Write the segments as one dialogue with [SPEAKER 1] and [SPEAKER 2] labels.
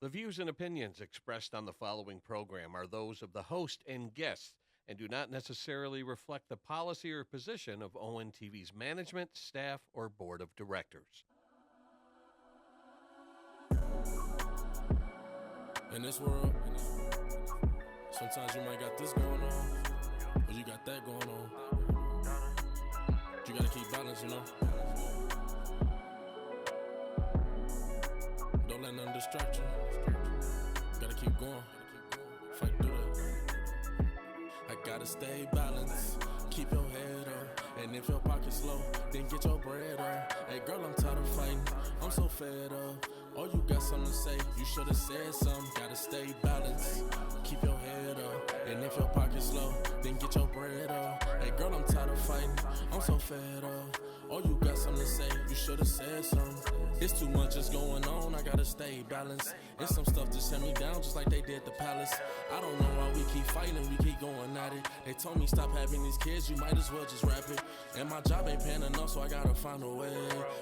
[SPEAKER 1] The views and opinions expressed on the following program are those of the host and guests and do not necessarily reflect the policy or position of ONTV's management, staff, or board of directors.
[SPEAKER 2] In this world, sometimes you might got this going on, or you got that going on. You gotta keep balance, you know. Don't let nothing distract you. Gotta keep going. Fight through that. I gotta stay balanced. Keep your head up. And if your pocket's low, then get your bread up. Hey girl, I'm tired of fighting. I'm so fed up. Oh, you got something to say, you should've said something. Gotta stay balanced, keep your head up. And if your pocket's low, then get your bread up. Hey girl, I'm tired of fighting, I'm so fed up. Oh, you got something to say, you should've said something. It's too much is going on, I gotta stay balanced. It's some stuff to send me down just like they did the palace. I don't know why we keep fighting, we keep going at it. They told me stop having these kids, you might as well just rap it. And my job ain't paying enough, so I gotta find a way.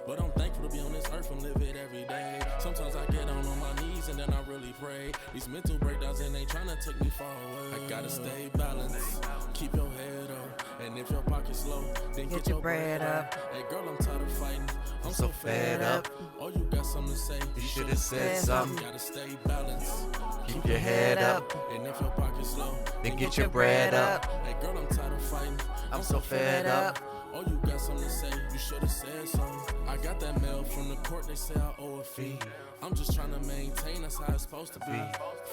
[SPEAKER 2] But I'm thankful to be on this earth and live it every day. Sometimes I get on my knees and then I really pray. These mental breakdowns and they tryna take me far away. I gotta stay balanced, keep your head up. And if your pocket's low, then get your bread up. Hey girl, I'm tired of fighting, I'm so fed up. Oh, you got something to say, you should've said something. Gotta stay balanced,
[SPEAKER 3] Keep your head up,
[SPEAKER 2] and if your pocket's low,
[SPEAKER 3] then get your bread up.
[SPEAKER 2] Hey girl, I'm tired of fighting,
[SPEAKER 3] I'm so fed up.
[SPEAKER 2] Oh, you got something to say, you should've said something. I got that mail from the court, they say I owe a fee. I'm just trying to maintain, that's how it's supposed to be.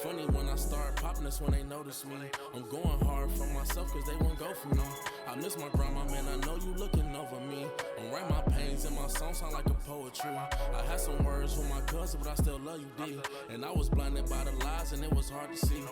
[SPEAKER 2] Funny when I start popping, that's when they notice me. I'm going hard for myself, cause they won't go for me. I miss my grandma, man, I know you looking over me. I'm write my pains and my songs sound like a poetry. I had some words with my cousin, but I still love you, D. And I was blinded by the lies and it was hard to see.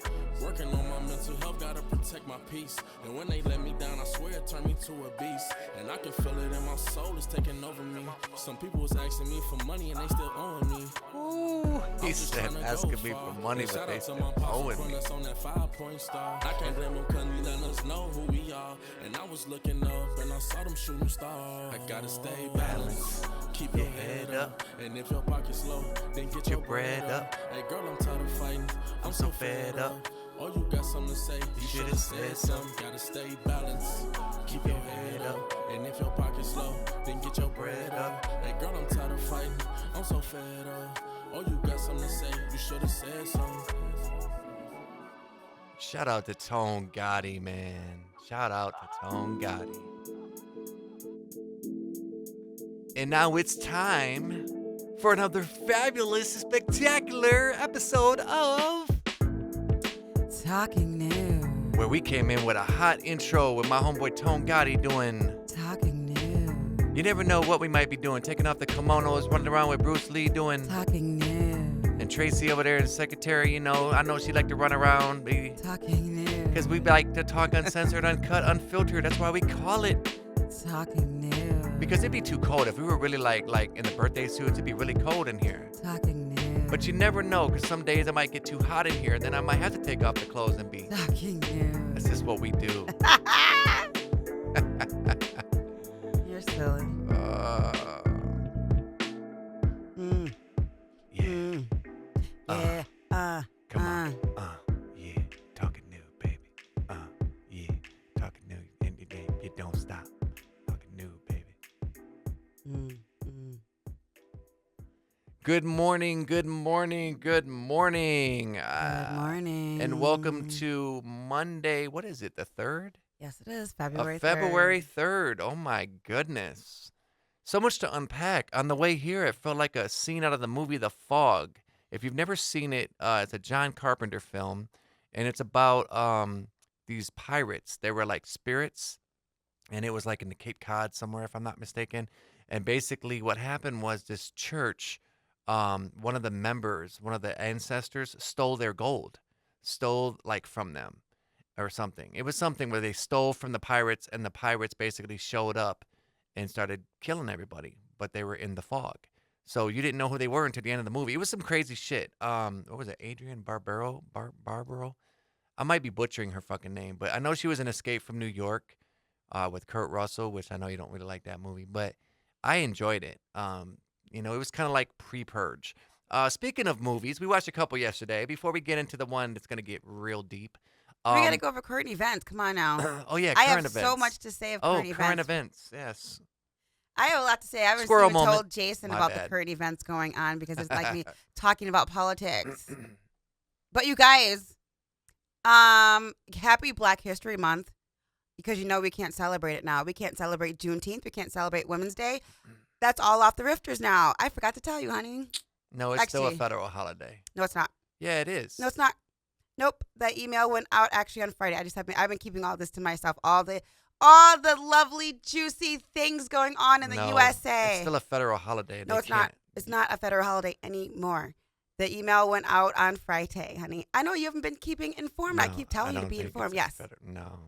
[SPEAKER 2] Working on my mental health, gotta protect my peace. And when they let me down, I swear it turned me to a beast. And I can feel it in my soul, it's taking over me. Some people was asking me for money and they still owing me.
[SPEAKER 3] Ooh, he said asking me for money, but they still owing me.
[SPEAKER 2] On that 5-point star. I can't blame them cause you letting us know who we are. And I was looking up and I saw them shooting stars. I gotta stay balanced, keep your head up. And if your pocket's low, then get your bread up. Hey girl, I'm tired of fighting, I'm so fed up. Oh, you got something to say, you should've said something. Gotta stay balanced, keep your head up. And if your pocket's low, then get your bread up. Hey girl, I'm tired of fighting, I'm so fed up. Oh, you got something to say, you should've said something.
[SPEAKER 3] Shout out to Tone Gotti, man. Shout out to Tone Gotti. And now it's time for another fabulous, spectacular episode of
[SPEAKER 4] Talking Nude.
[SPEAKER 3] where we came in with a hot intro with my homeboy Tone Gotti doing.
[SPEAKER 4] Talking Nude.
[SPEAKER 3] You never know what we might be doing. Taking off the kimonos, running around with Bruce Lee doing.
[SPEAKER 4] Talking Nude.
[SPEAKER 3] And Tracy over there in the secretary, you know, I know she like to run around, baby.
[SPEAKER 4] Talking Nude.
[SPEAKER 3] Because we like to talk uncensored, uncut, unfiltered. That's why we call it.
[SPEAKER 4] Talking Nude.
[SPEAKER 3] Because it'd be too cold. If we were really like in the birthday suits, it'd be really cold in here.
[SPEAKER 4] Talking Nude.
[SPEAKER 3] But you never know, because some days it might get too hot in here. Then I might have to take off the clothes and be.
[SPEAKER 4] Talking Nude.
[SPEAKER 3] That's just what we do.
[SPEAKER 4] You're silly. Mm.
[SPEAKER 3] Yeah.
[SPEAKER 4] Mm. Yeah.
[SPEAKER 3] Come on. Yeah. Talking new, baby. Yeah. Talking new. And you don't stop. Talking new, baby.
[SPEAKER 4] Mm. Mm.
[SPEAKER 3] Good morning, good morning, good morning.
[SPEAKER 4] Good morning.
[SPEAKER 3] And welcome to Monday. What is it, the 3rd?
[SPEAKER 4] Yes, it is February 3rd.
[SPEAKER 3] February 3rd. Oh, my goodness. So much to unpack. On the way here, it felt like a scene out of the movie The Fog. If you've never seen it, it's a John Carpenter film, and it's about these pirates. They were like spirits, and it was like in the Cape Cod somewhere, if I'm not mistaken. And basically what happened was this church, one of the members, one of the ancestors, stole their gold, stole like from them or something. It was something where they stole from the pirates, and the pirates basically showed up and started killing everybody, but they were in the fog. So you didn't know who they were until the end of the movie. It was some crazy shit. What was it? Adrienne Barbaro? I might be butchering her fucking name, but I know she was in Escape from New York with Kurt Russell, which I know you don't really like that movie, but I enjoyed it. It was kind of like pre-Purge. Speaking of movies, we watched a couple yesterday. Before we get into the one that's going to get real deep.
[SPEAKER 4] We got to go over current events. Come on now.
[SPEAKER 3] Oh, yeah,
[SPEAKER 4] I
[SPEAKER 3] current
[SPEAKER 4] have
[SPEAKER 3] events.
[SPEAKER 4] so much to say of
[SPEAKER 3] Oh,
[SPEAKER 4] current
[SPEAKER 3] current
[SPEAKER 4] events.
[SPEAKER 3] events. Yes.
[SPEAKER 4] I have a lot to say. I haven't
[SPEAKER 3] Squirrel
[SPEAKER 4] even
[SPEAKER 3] moment.
[SPEAKER 4] told Jason
[SPEAKER 3] My
[SPEAKER 4] about
[SPEAKER 3] bad.
[SPEAKER 4] the current events going on because it's like me talking about politics. But you guys, happy Black History Month because you know we can't celebrate it now. We can't celebrate Juneteenth. We can't celebrate Women's Day. That's all off the rifters now. I forgot to tell you, honey.
[SPEAKER 3] No, it's still a
[SPEAKER 4] Actually-
[SPEAKER 3] federal holiday.
[SPEAKER 4] No, it's not.
[SPEAKER 3] Yeah, it is.
[SPEAKER 4] No, it's not. Nope. That email went out actually on Friday. I've been keeping all this to myself. All the lovely, juicy things going on in the
[SPEAKER 3] No,
[SPEAKER 4] USA.
[SPEAKER 3] It's still a federal holiday.
[SPEAKER 4] No,
[SPEAKER 3] They
[SPEAKER 4] it's not.
[SPEAKER 3] can't-
[SPEAKER 4] It's not a federal holiday anymore. The email went out on Friday, honey. I know you haven't been keeping informed. I
[SPEAKER 3] No,
[SPEAKER 4] keep telling you to
[SPEAKER 3] don't
[SPEAKER 4] be
[SPEAKER 3] think it's
[SPEAKER 4] informed.
[SPEAKER 3] a
[SPEAKER 4] Yes.
[SPEAKER 3] No,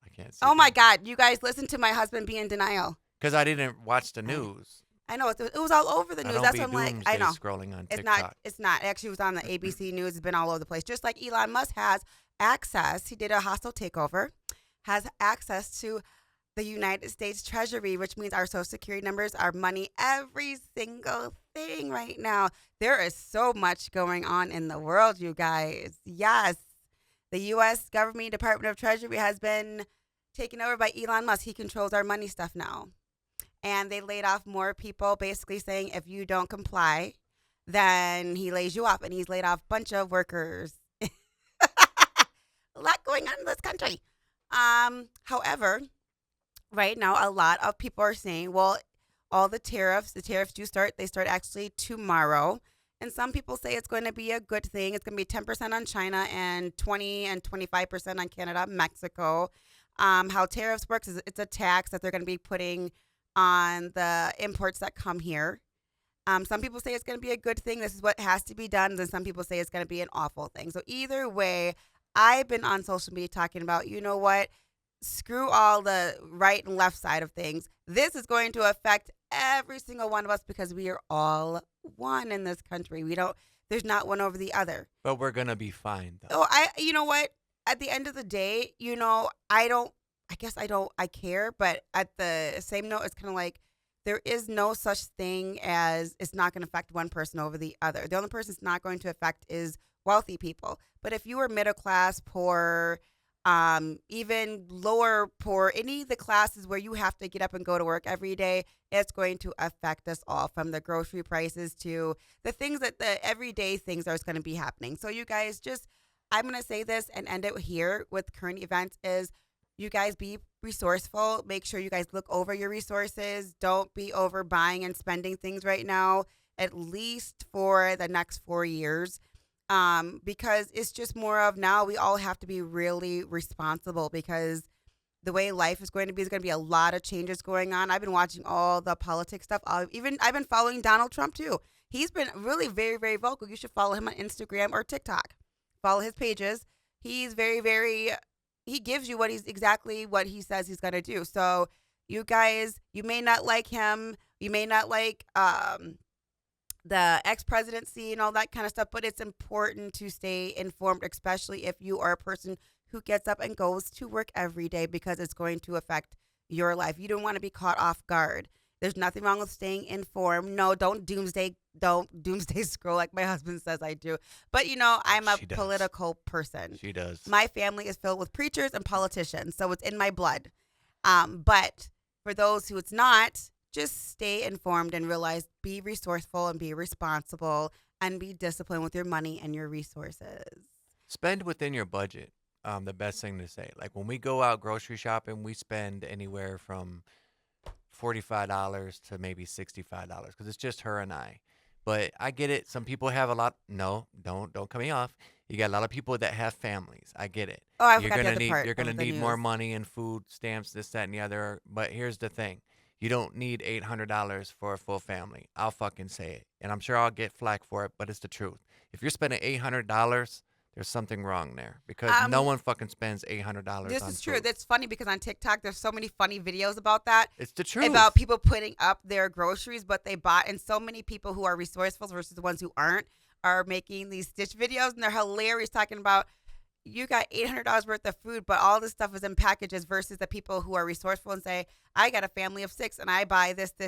[SPEAKER 3] I can't see
[SPEAKER 4] Oh my God, you guys listen to my husband be in denial.
[SPEAKER 3] Because I didn't watch the news.
[SPEAKER 4] I know it was all over the
[SPEAKER 3] I
[SPEAKER 4] news.
[SPEAKER 3] don't
[SPEAKER 4] That's
[SPEAKER 3] be
[SPEAKER 4] what I'm like.
[SPEAKER 3] doomsday
[SPEAKER 4] I know.
[SPEAKER 3] scrolling on
[SPEAKER 4] It's
[SPEAKER 3] TikTok.
[SPEAKER 4] not. It's not. It actually was on the ABC News. It's been all over the place. Just like Elon Musk has access. He did a hostile takeover. Has access to the United States Treasury, which means our Social Security numbers, our money, every single thing right now. There is so much going on in the world, you guys. Yes, the U.S. government Department of Treasury has been taken over by Elon Musk. He controls our money stuff now. And they laid off more people, basically saying if you don't comply, then he lays you off. And he's laid off a bunch of workers. A lot going on in this country. However, right now, a lot of people are saying, well, all the tariffs do start. They start actually tomorrow. And some people say it's going to be a good thing. It's going to be 10% on China and 20 and 25% on Canada, Mexico. How tariffs works is it's a tax that they're going to be putting on the imports that come here. Some people say it's going to be a good thing. This is what has to be done. Then some people say it's going to be an awful thing. So either way, I've been on social media talking about, you know what? Screw all the right and left side of things. This is going to affect every single one of us because we are all one in this country. There's not one over the other.
[SPEAKER 3] But we're going to be fine, though.
[SPEAKER 4] You know what? At the end of the day, I care, but at the same note, it's kind of like there is no such thing as it's not going to affect one person over the other. The only person it's not going to affect is wealthy people. But if you are middle class, poor, even lower poor, any of the classes where you have to get up and go to work every day, it's going to affect us all, from the grocery prices to the things that the everyday things are going to be happening. So you guys I'm going to say this and end it here with current events is you guys be resourceful. Make sure you guys look over your resources. Don't be over buying and spending things right now, at least for the next 4 years. Because it's just more of now we all have to be really responsible because the way life is going to be, there's going to be a lot of changes going on. I've been watching all the politics stuff. I've been following Donald Trump too. He's been really very, very vocal. You should follow him on Instagram or TikTok. Follow his pages. He's very, very, he gives you exactly what he says he's going to do. So you guys, you may not like him. You may not like, the ex-presidency and all that kind of stuff, but it's important to stay informed, especially if you are a person who gets up and goes to work every day because it's going to affect your life. You don't want to be caught off guard. There's nothing wrong with staying informed. No, don't doomsday scroll like my husband says I do. But I'm a
[SPEAKER 3] She does.
[SPEAKER 4] political person.
[SPEAKER 3] She does.
[SPEAKER 4] My family is filled with preachers and politicians, so it's in my blood. But for those who it's not, just stay informed and realize, be resourceful and be responsible and be disciplined with your money and your resources.
[SPEAKER 3] Spend within your budget. The best thing to say. Like when we go out grocery shopping, we spend anywhere from $45 to maybe $65 because it's just her and I. But I get it. Some people have a lot. No, don't cut me off. You got a lot of people that have families. I get it.
[SPEAKER 4] Oh, I
[SPEAKER 3] You're
[SPEAKER 4] forgot the
[SPEAKER 3] gonna
[SPEAKER 4] other
[SPEAKER 3] need
[SPEAKER 4] part
[SPEAKER 3] you're gonna
[SPEAKER 4] of the
[SPEAKER 3] need more
[SPEAKER 4] news.
[SPEAKER 3] money and food stamps, this, that, and the other. But here's the thing. You don't need $800 for a full family. I'll fucking say it. And I'm sure I'll get flack for it, but it's the truth. If you're spending $800, there's something wrong there because no one fucking spends $800
[SPEAKER 4] This
[SPEAKER 3] on
[SPEAKER 4] is true.
[SPEAKER 3] food.
[SPEAKER 4] That's funny because on TikTok, there's so many funny videos about that.
[SPEAKER 3] It's the truth.
[SPEAKER 4] About people putting up their groceries, what they bought. And so many people who are resourceful versus the ones who aren't are making these stitch videos. And they're hilarious talking about, you got $800 worth of food, but all this stuff is in packages versus the people who are resourceful and say, I got a family of 6 and I buy this.
[SPEAKER 3] Yeah,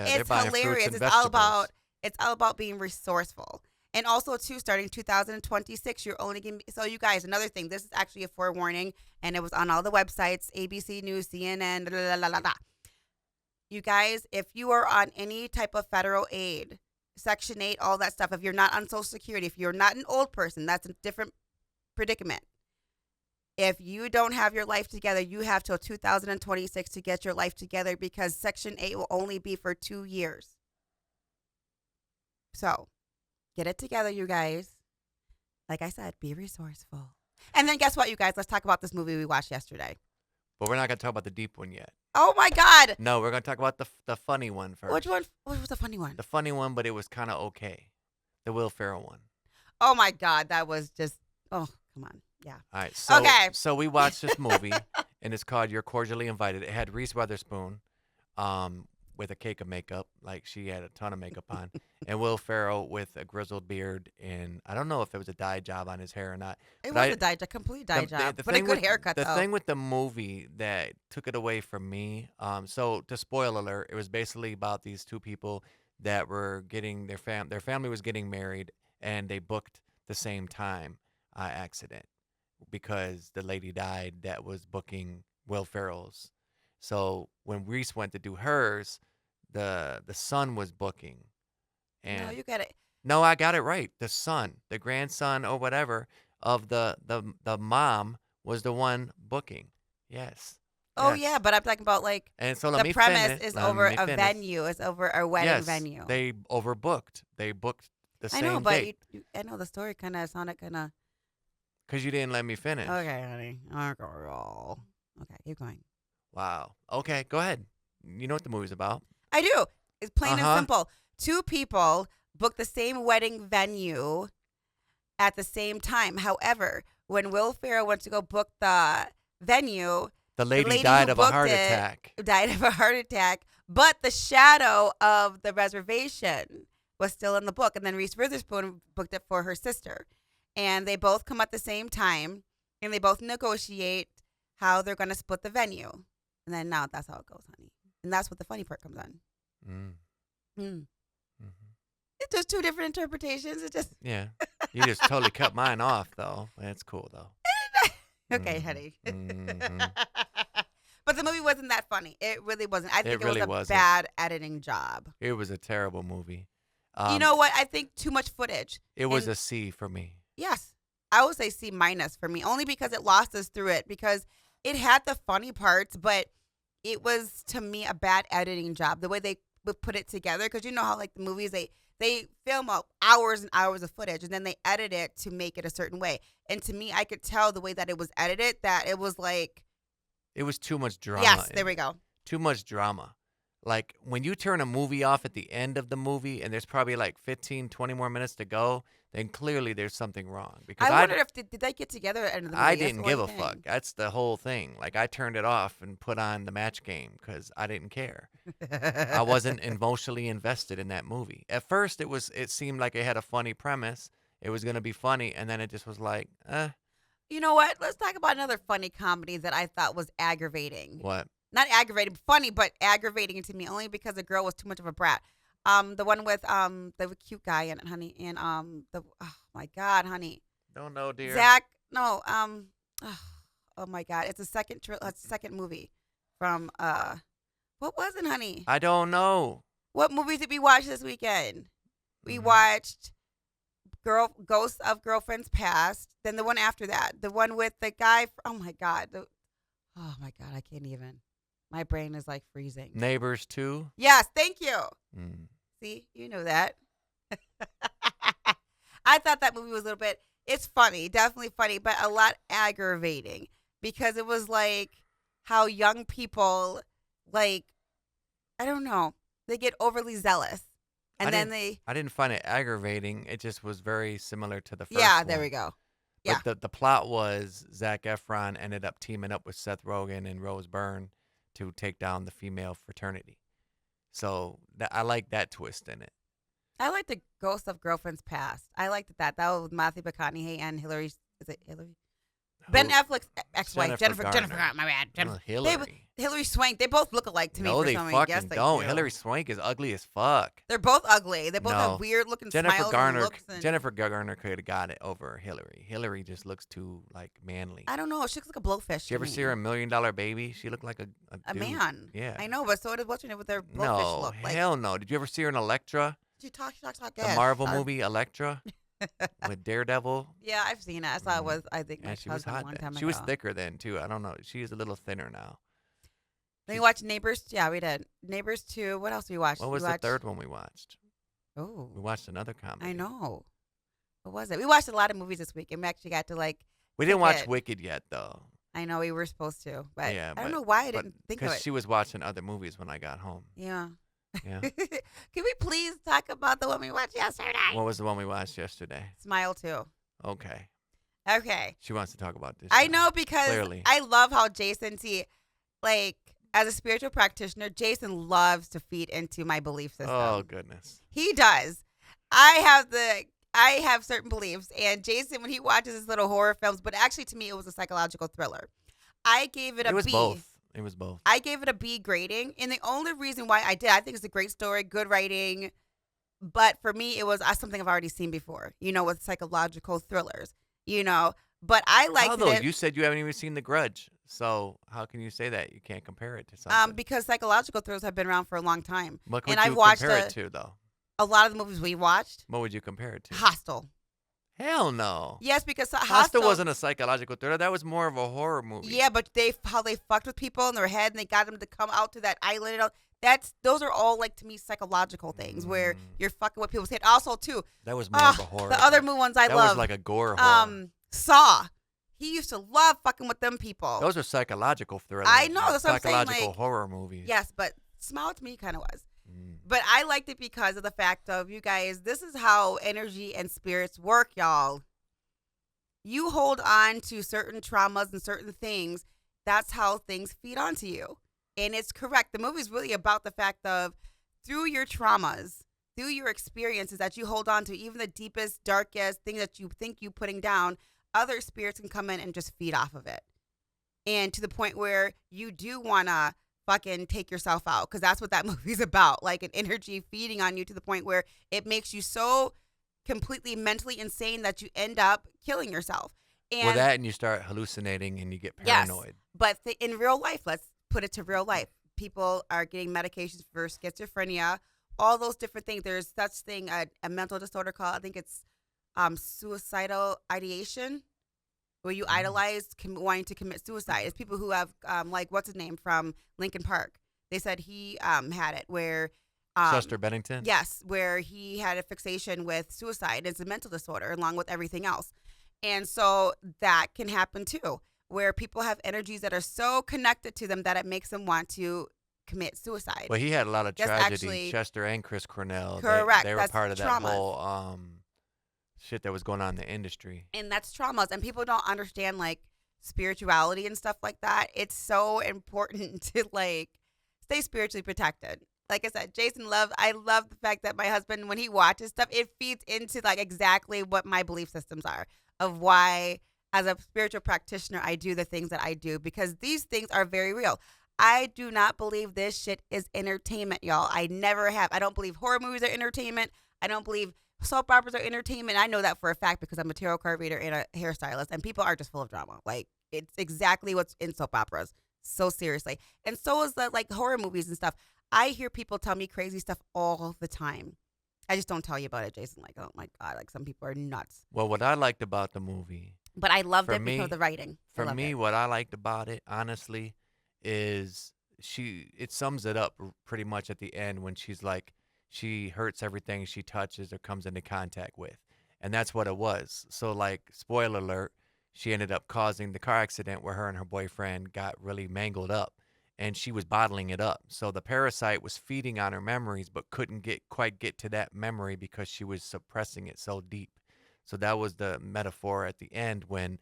[SPEAKER 3] they're
[SPEAKER 4] It's
[SPEAKER 3] buying fruits
[SPEAKER 4] hilarious.
[SPEAKER 3] and
[SPEAKER 4] It's all
[SPEAKER 3] vegetables.
[SPEAKER 4] about It's all about being resourceful. And also, too, starting 2026, you're only going to be. So, you guys, another thing, this is actually a forewarning, and it was on all the websites, ABC News, CNN, blah, blah, blah, blah, blah. You guys, if you are on any type of federal aid, Section 8, all that stuff, if you're not on Social Security, if you're not an old person, that's a different predicament. If you don't have your life together, you have till 2026 to get your life together because Section 8 will only be for 2 years. So, get it together, you guys. Like I said, be resourceful. And then guess what, you guys? Let's talk about this movie we watched yesterday.
[SPEAKER 3] But we're not going to talk about the deep one yet.
[SPEAKER 4] Oh, my God.
[SPEAKER 3] No, we're going to talk about the funny one first.
[SPEAKER 4] Which one? What was the funny one?
[SPEAKER 3] The funny one, but it was kind of okay. The Will Ferrell one.
[SPEAKER 4] Oh, my God. That was just, oh, come on. Yeah.
[SPEAKER 3] All right. So,
[SPEAKER 4] Okay.
[SPEAKER 3] So we watched this movie, and it's called You're Cordially Invited. It had Reese Witherspoon with a cake of makeup. Like, she had a ton of makeup on. And Will Ferrell with a grizzled beard. And I don't know if it was a dye job on his hair or not.
[SPEAKER 4] It
[SPEAKER 3] but
[SPEAKER 4] was a dye job, complete dye job.
[SPEAKER 3] the
[SPEAKER 4] But a
[SPEAKER 3] thing
[SPEAKER 4] good
[SPEAKER 3] with-
[SPEAKER 4] haircut,
[SPEAKER 3] The
[SPEAKER 4] though.
[SPEAKER 3] thing with the movie that took it away from me, so to spoil alert, it was basically about these two people that were getting their family was getting married, and they booked the same time accident because the lady died that was booking Will Ferrell's. So when Reese went to do hers, the son was booking. And
[SPEAKER 4] No, you got it.
[SPEAKER 3] no, I got it right. The son, the grandson or whatever of the mom was the one booking. Yes.
[SPEAKER 4] Oh,
[SPEAKER 3] Yes.
[SPEAKER 4] yeah, but I'm talking about, like,
[SPEAKER 3] And so let
[SPEAKER 4] the
[SPEAKER 3] me
[SPEAKER 4] premise
[SPEAKER 3] finish.
[SPEAKER 4] is
[SPEAKER 3] Let
[SPEAKER 4] over
[SPEAKER 3] me
[SPEAKER 4] a
[SPEAKER 3] finish.
[SPEAKER 4] venue. It's over a wedding
[SPEAKER 3] Yes,
[SPEAKER 4] venue.
[SPEAKER 3] they overbooked. They booked the
[SPEAKER 4] I
[SPEAKER 3] same
[SPEAKER 4] know, but
[SPEAKER 3] date
[SPEAKER 4] I know the story kind of sounded kind of.
[SPEAKER 3] because you didn't let me finish.
[SPEAKER 4] Okay, honey. Okay, keep going.
[SPEAKER 3] Wow. Okay, go ahead. You know what the movie's about.
[SPEAKER 4] I do. It's plain
[SPEAKER 3] Uh-huh.
[SPEAKER 4] and simple. Two people book the same wedding venue at the same time. However, when Will Ferrell went to go book the venue,
[SPEAKER 3] The lady,
[SPEAKER 4] lady
[SPEAKER 3] died
[SPEAKER 4] who
[SPEAKER 3] of a heart
[SPEAKER 4] booked it
[SPEAKER 3] attack.
[SPEAKER 4] died of a heart attack, but the shadow of the reservation was still in the book. And then Reese Witherspoon booked it for her sister. And they both come at the same time, and they both negotiate how they're going to split the venue. And then now that's how it goes, honey. And that's what the funny part comes on.
[SPEAKER 3] Mm.
[SPEAKER 4] Mm.
[SPEAKER 3] hmm
[SPEAKER 4] It's just two different interpretations. It just
[SPEAKER 3] Yeah. You just totally cut mine off, though. That's cool, though.
[SPEAKER 4] okay,
[SPEAKER 3] Mhm.
[SPEAKER 4] honey.
[SPEAKER 3] Mhm.
[SPEAKER 4] But the movie wasn't that funny. It really wasn't. I think it
[SPEAKER 3] really
[SPEAKER 4] was a
[SPEAKER 3] wasn't.
[SPEAKER 4] bad editing job.
[SPEAKER 3] It was a terrible movie.
[SPEAKER 4] You know what? I think too much footage.
[SPEAKER 3] It was
[SPEAKER 4] and-
[SPEAKER 3] a C for me.
[SPEAKER 4] Yes. I would say C minus for me, only because it lost us through it, because it had the funny parts, but it was, to me, a bad editing job. The way they would put it together, because you know how, like, the movies, they film out hours and hours of footage, and then they edit it to make it a certain way. And to me, I could tell the way that it was edited that it was like,
[SPEAKER 3] It was too much drama.
[SPEAKER 4] yes,
[SPEAKER 3] in
[SPEAKER 4] there we
[SPEAKER 3] it.
[SPEAKER 4] go.
[SPEAKER 3] Too much drama. Like, when you turn a movie off at the end of the movie and there's probably like 15, 20 more minutes to go, then clearly there's something wrong. Because
[SPEAKER 4] I wondered if did they get together at the end of the movie?
[SPEAKER 3] I
[SPEAKER 4] That's
[SPEAKER 3] didn't
[SPEAKER 4] the
[SPEAKER 3] give
[SPEAKER 4] only
[SPEAKER 3] a fuck.
[SPEAKER 4] thing.
[SPEAKER 3] That's the whole thing. Like, I turned it off and put on the match game because I didn't care. I wasn't emotionally invested in that movie. At first, it seemed like it had a funny premise. It was going to be funny, and then it just was like,
[SPEAKER 4] You know what? Let's talk about another funny comedy that I thought was aggravating.
[SPEAKER 3] what?
[SPEAKER 4] Not aggravating, funny, but aggravating to me only because the girl was too much of a brat. The one with the cute guy in it, honey, and oh my God, honey,
[SPEAKER 3] Don't know, dear.
[SPEAKER 4] Zach. No, oh my God, it's a second movie from what was it, honey?
[SPEAKER 3] I don't know.
[SPEAKER 4] What movies did we watch this weekend? We
[SPEAKER 3] Mhm.
[SPEAKER 4] watched Ghosts of Girlfriends Past. Then the one after that, the one with the guy. Oh my God, oh my God, I can't even. My brain is like freezing.
[SPEAKER 3] Neighbors 2.
[SPEAKER 4] Yes, thank you.
[SPEAKER 3] Mm.
[SPEAKER 4] See, you know that. I thought that movie was a little bit, it's funny, definitely funny, but a lot aggravating because it was like how young people, like, I don't know, they get overly zealous. And then
[SPEAKER 3] I didn't find it aggravating. It just was very similar to the first
[SPEAKER 4] yeah,
[SPEAKER 3] one.
[SPEAKER 4] there we go.
[SPEAKER 3] But the plot was Zac Efron ended up teaming up with Seth Rogen and Rose Byrne to take down the female fraternity. So I like that twist in it.
[SPEAKER 4] I like the Ghost of Girlfriends Past. I liked that. That was Matthew McConaughey and Hillary. Is it Hillary? Ben
[SPEAKER 3] Who?
[SPEAKER 4] Affleck's ex-wife,
[SPEAKER 3] Jennifer
[SPEAKER 4] Jennifer
[SPEAKER 3] Garner.
[SPEAKER 4] Garner, my bad.
[SPEAKER 3] Oh, Hillary.
[SPEAKER 4] Hillary Swank. They both look alike to me
[SPEAKER 3] No,
[SPEAKER 4] for
[SPEAKER 3] they
[SPEAKER 4] some reason.
[SPEAKER 3] fucking
[SPEAKER 4] Yes, they
[SPEAKER 3] don't.
[SPEAKER 4] do.
[SPEAKER 3] Hillary Swank is ugly as fuck.
[SPEAKER 4] They're both ugly. They both
[SPEAKER 3] No.
[SPEAKER 4] have weird looking
[SPEAKER 3] Jennifer
[SPEAKER 4] smiles and
[SPEAKER 3] Garner.
[SPEAKER 4] looks. And
[SPEAKER 3] Jennifer Garner could have got it over Hillary. Hillary just looks too like manly.
[SPEAKER 4] I don't know. She looks like a blowfish.
[SPEAKER 3] Did you ever
[SPEAKER 4] to
[SPEAKER 3] see
[SPEAKER 4] me.
[SPEAKER 3] her in $1 Million Baby? She looked like a
[SPEAKER 4] A
[SPEAKER 3] dude.
[SPEAKER 4] man.
[SPEAKER 3] Yeah.
[SPEAKER 4] I know, but so does what's her name with their blowfish
[SPEAKER 3] No,
[SPEAKER 4] look. Like,
[SPEAKER 3] hell no. Did you ever see her in Elektra?
[SPEAKER 4] she talks like
[SPEAKER 3] The
[SPEAKER 4] that.
[SPEAKER 3] Marvel movie Elektra with Daredevil.
[SPEAKER 4] Yeah, I've seen it. I saw it with, I think, my
[SPEAKER 3] Yeah, she was
[SPEAKER 4] cousin a
[SPEAKER 3] hot
[SPEAKER 4] long
[SPEAKER 3] then.
[SPEAKER 4] time
[SPEAKER 3] She
[SPEAKER 4] ago.
[SPEAKER 3] was thicker then too. I don't know. She is a little thinner now.
[SPEAKER 4] Then we watched Neighbors. Yeah, we did. Neighbors 2. What else did we watch?
[SPEAKER 3] What was the third one we watched?
[SPEAKER 4] Oh,
[SPEAKER 3] We watched another comedy.
[SPEAKER 4] I know. What was it? We watched a lot of movies this week, and we actually got to like.
[SPEAKER 3] We didn't
[SPEAKER 4] pick
[SPEAKER 3] watch
[SPEAKER 4] it.
[SPEAKER 3] Wicked yet though.
[SPEAKER 4] I know we were supposed to, but
[SPEAKER 3] Yeah,
[SPEAKER 4] I don't
[SPEAKER 3] but-
[SPEAKER 4] know why I
[SPEAKER 3] but
[SPEAKER 4] didn't think of
[SPEAKER 3] because
[SPEAKER 4] it.
[SPEAKER 3] she was watching other movies when I got home.
[SPEAKER 4] Yeah.
[SPEAKER 3] Yeah.
[SPEAKER 4] Can we please talk about the one we watched yesterday?
[SPEAKER 3] What was the one we watched yesterday?
[SPEAKER 4] Smile 2.
[SPEAKER 3] Okay.
[SPEAKER 4] Okay.
[SPEAKER 3] She wants to talk about this.
[SPEAKER 4] I
[SPEAKER 3] now.
[SPEAKER 4] know because
[SPEAKER 3] Clearly.
[SPEAKER 4] I love how Jason like as a spiritual practitioner, Jason loves to feed into my belief system.
[SPEAKER 3] Oh goodness.
[SPEAKER 4] He does. I have certain beliefs, and Jason, when he watches his little horror films, but actually to me it was a psychological thriller. I gave it a
[SPEAKER 3] It was
[SPEAKER 4] B.
[SPEAKER 3] both. It was both.
[SPEAKER 4] I gave it a B grading, and the only reason why I think it's a great story, good writing, but for me it was something I've already seen before. With psychological thrillers. But I liked
[SPEAKER 3] Although
[SPEAKER 4] it.
[SPEAKER 3] you said you haven't even seen The Grudge, so how can you say that? You can't compare it to something.
[SPEAKER 4] Because psychological thrillers have been around for a long time.
[SPEAKER 3] What
[SPEAKER 4] and
[SPEAKER 3] would you
[SPEAKER 4] I've watched
[SPEAKER 3] compare it to though?
[SPEAKER 4] a lot of the movies we watched.
[SPEAKER 3] What would you compare it to?
[SPEAKER 4] Hostel.
[SPEAKER 3] Hell no.
[SPEAKER 4] Yes, because
[SPEAKER 3] Hostel wasn't a psychological thriller. That was more of a horror movie.
[SPEAKER 4] Yeah, but how they fucked with people in their head and they got them to come out to that island. And all, those are all like to me psychological things where you're fucking with people's head. Also, too,
[SPEAKER 3] That was more of a horror.
[SPEAKER 4] the other ones I
[SPEAKER 3] that
[SPEAKER 4] love.
[SPEAKER 3] was like a gore horror.
[SPEAKER 4] Saw. He used to love fucking with them people.
[SPEAKER 3] Those are psychological thrillers.
[SPEAKER 4] I know, that's what I'm saying,
[SPEAKER 3] Psychological
[SPEAKER 4] like-
[SPEAKER 3] horror movies.
[SPEAKER 4] Yes, but Smile to me kind of was.
[SPEAKER 3] Mm.
[SPEAKER 4] But I liked it because of the fact of, you guys, this is how energy and spirits work, y'all. You hold on to certain traumas and certain things. That's how things feed onto you. And it's correct. The movie's really about the fact of, through your traumas, through your experiences that you hold on to, even the deepest, darkest thing that you think you putting down, other spirits can come in and just feed off of it. And to the point where you do want to fucking take yourself out, because that's what that movie's about, like an energy feeding on you to the point where it makes you so completely mentally insane that you end up killing yourself. And
[SPEAKER 3] Well, that and you start hallucinating and you get paranoid.
[SPEAKER 4] but in real life, let's put it to real life. People are getting medications for schizophrenia, all those different things. There's such thing, a mental disorder called, I think it's suicidal ideation, where you idolize wanting to commit suicide. It's people who have, like, what's his name from Lincoln Park? They said he had it where.
[SPEAKER 3] Chester Bennington?
[SPEAKER 4] Yes, where he had a fixation with suicide. It's a mental disorder along with everything else. And so that can happen too, where people have energies that are so connected to them that it makes them want to commit suicide.
[SPEAKER 3] Well, he had a lot of
[SPEAKER 4] Yes,
[SPEAKER 3] tragedy.
[SPEAKER 4] actually-
[SPEAKER 3] Chester and Chris Cornell.
[SPEAKER 4] Correct,
[SPEAKER 3] They were
[SPEAKER 4] that's
[SPEAKER 3] part of that
[SPEAKER 4] traumas.
[SPEAKER 3] whole shit that was going on in the industry.
[SPEAKER 4] And that's traumas. And people don't understand like spirituality and stuff like that. It's so important to like stay spiritually protected. Like I said, I love the fact that my husband, when he watches stuff, it feeds into like exactly what my belief systems are of why, as a spiritual practitioner, I do the things that I do, because these things are very real. I do not believe this shit is entertainment, y'all. I never have. I don't believe horror movies are entertainment. I don't believe soap operas are entertainment. I know that for a fact because I'm a tarot card reader and a hairstylist, and people are just full of drama. Like, it's exactly what's in soap operas. So seriously. And so is the like horror movies and stuff. I hear people tell me crazy stuff all the time. I just don't tell you about it, Jason. Like, oh my God, like some people are nuts.
[SPEAKER 3] Well, what I liked about the movie,
[SPEAKER 4] But I loved
[SPEAKER 3] For
[SPEAKER 4] it because
[SPEAKER 3] me-
[SPEAKER 4] of the writing. I
[SPEAKER 3] for
[SPEAKER 4] loved
[SPEAKER 3] me,
[SPEAKER 4] it.
[SPEAKER 3] what I liked about it, honestly, is it sums it up pretty much at the end when she's like, she hurts everything she touches or comes into contact with. And that's what it was. So, like, spoiler alert, she ended up causing the car accident where her and her boyfriend got really mangled up. And she was bottling it up. So the parasite was feeding on her memories, but couldn't quite get to that memory because she was suppressing it so deep. So that was the metaphor at the end when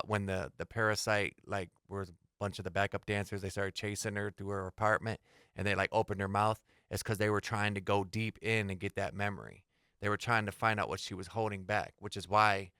[SPEAKER 3] when the parasite, like, was a bunch of the backup dancers, they started chasing her through her apartment and they like opened her mouth. It's because they were trying to go deep in and get that memory. They were trying to find out what she was holding back, which is why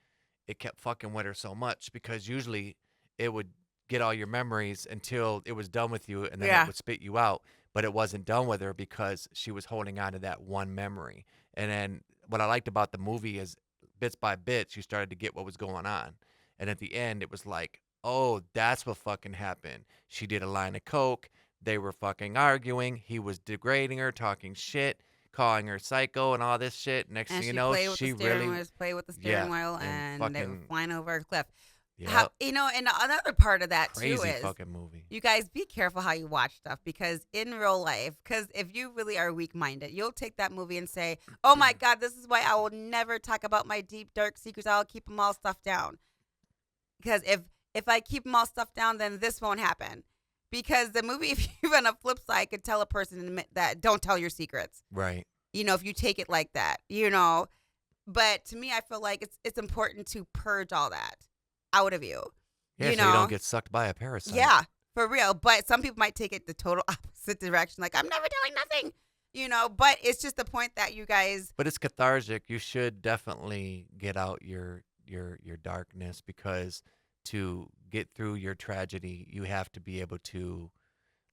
[SPEAKER 3] it kept fucking with her so much because usually it would get all your memories until it was done with you, and then
[SPEAKER 4] Yeah.
[SPEAKER 3] it would spit you out. But it wasn't done with her because she was holding on to that one memory. And then what I liked about the movie is bits by bits, you started to get what was going on. And at the end, it was like, oh, that's what fucking happened. She did a line of coke. They were fucking arguing. He was degrading her, talking shit, calling her psycho and all this shit. Next
[SPEAKER 4] And
[SPEAKER 3] thing you
[SPEAKER 4] she
[SPEAKER 3] know,
[SPEAKER 4] played with
[SPEAKER 3] she
[SPEAKER 4] the steering
[SPEAKER 3] really,
[SPEAKER 4] wheel, played with the steering
[SPEAKER 3] yeah,
[SPEAKER 4] wheel,
[SPEAKER 3] and
[SPEAKER 4] and they were
[SPEAKER 3] fucking,
[SPEAKER 4] flying over a cliff.
[SPEAKER 3] yeah,
[SPEAKER 4] And another part of that too
[SPEAKER 3] crazy
[SPEAKER 4] is
[SPEAKER 3] fucking movie.
[SPEAKER 4] you guys be careful how you watch stuff, because in real life, because if you really are weak-minded, you'll take that movie and say, oh my God, this is why I will never talk about my deep, dark secrets. I'll keep them all stuffed down. Because if I keep them all stuffed down, then this won't happen. Because the movie, if you on a flip side, could tell a person that don't tell your secrets.
[SPEAKER 3] Right.
[SPEAKER 4] If you take it like that, But to me, I feel like it's important to purge all that out of you.
[SPEAKER 3] Yeah, so you don't get sucked by a parasite.
[SPEAKER 4] Yeah, for real. But some people might take it the total opposite direction. Like, I'm never telling nothing, But it's just the point that you guys.
[SPEAKER 3] But it's cathartic. You should definitely get out your darkness, because to get through your tragedy, you have to be able to,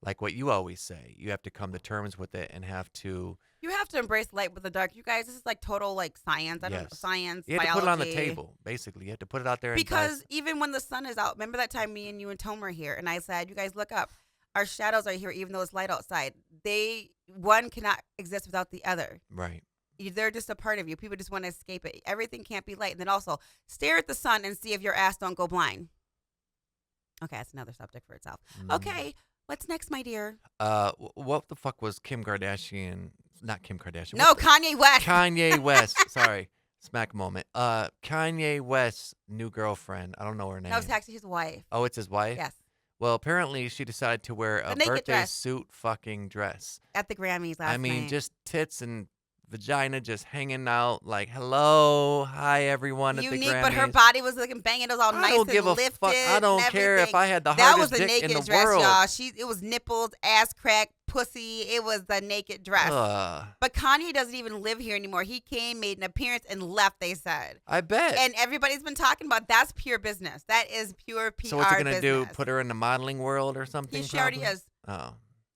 [SPEAKER 3] like what you always say, you have to come to terms with it and have to.
[SPEAKER 4] You have to embrace light with the dark. You guys, this is like total like science. I don't know,
[SPEAKER 3] Yes.
[SPEAKER 4] science,
[SPEAKER 3] You have
[SPEAKER 4] biology.
[SPEAKER 3] to put it on the table, basically. You have to put it out there.
[SPEAKER 4] Because even when the sun is out, remember that time me and you and Tom were here, and I said, you guys look up. Our shadows are here, even though it's light outside. One cannot exist without the other.
[SPEAKER 3] Right.
[SPEAKER 4] They're just a part of you. People just want to escape it. Everything can't be light. And then also, stare at the sun and see if your ass don't go blind. Okay, that's another subject for itself. Okay, what's next, my dear?
[SPEAKER 3] What the fuck was Kim Kardashian? Not Kim Kardashian.
[SPEAKER 4] No, Kanye West.
[SPEAKER 3] Kanye West. Sorry. Smack moment. Kanye West's new girlfriend. I don't know her name.
[SPEAKER 4] No, it's actually his wife.
[SPEAKER 3] Oh, it's his wife?
[SPEAKER 4] Yes.
[SPEAKER 3] Well, apparently she decided to wear a
[SPEAKER 4] naked
[SPEAKER 3] birthday
[SPEAKER 4] dress.
[SPEAKER 3] suit fucking dress.
[SPEAKER 4] At the Grammys last night.
[SPEAKER 3] Just tits and vagina just hanging out like, hello, hi everyone at the
[SPEAKER 4] unique,
[SPEAKER 3] Grammys.
[SPEAKER 4] but her body was looking banging. It was all
[SPEAKER 3] I
[SPEAKER 4] nice
[SPEAKER 3] don't
[SPEAKER 4] and
[SPEAKER 3] give a
[SPEAKER 4] lifted.
[SPEAKER 3] fuck. I don't
[SPEAKER 4] and
[SPEAKER 3] care if
[SPEAKER 4] everything.
[SPEAKER 3] I had the
[SPEAKER 4] That was
[SPEAKER 3] hardest
[SPEAKER 4] a
[SPEAKER 3] dick
[SPEAKER 4] naked
[SPEAKER 3] in the
[SPEAKER 4] dress,
[SPEAKER 3] world.
[SPEAKER 4] y'all. It was nipples, ass crack, pussy. It was the naked dress. But Kanye doesn't even live here anymore. He came, made an appearance, and left, they said.
[SPEAKER 3] I bet.
[SPEAKER 4] And everybody's been talking about that's pure business. That is pure PR
[SPEAKER 3] So what's he gonna do?
[SPEAKER 4] business.
[SPEAKER 3] Put her in the modeling world or something?
[SPEAKER 4] She already
[SPEAKER 3] probably?
[SPEAKER 4] is.
[SPEAKER 3] Oh.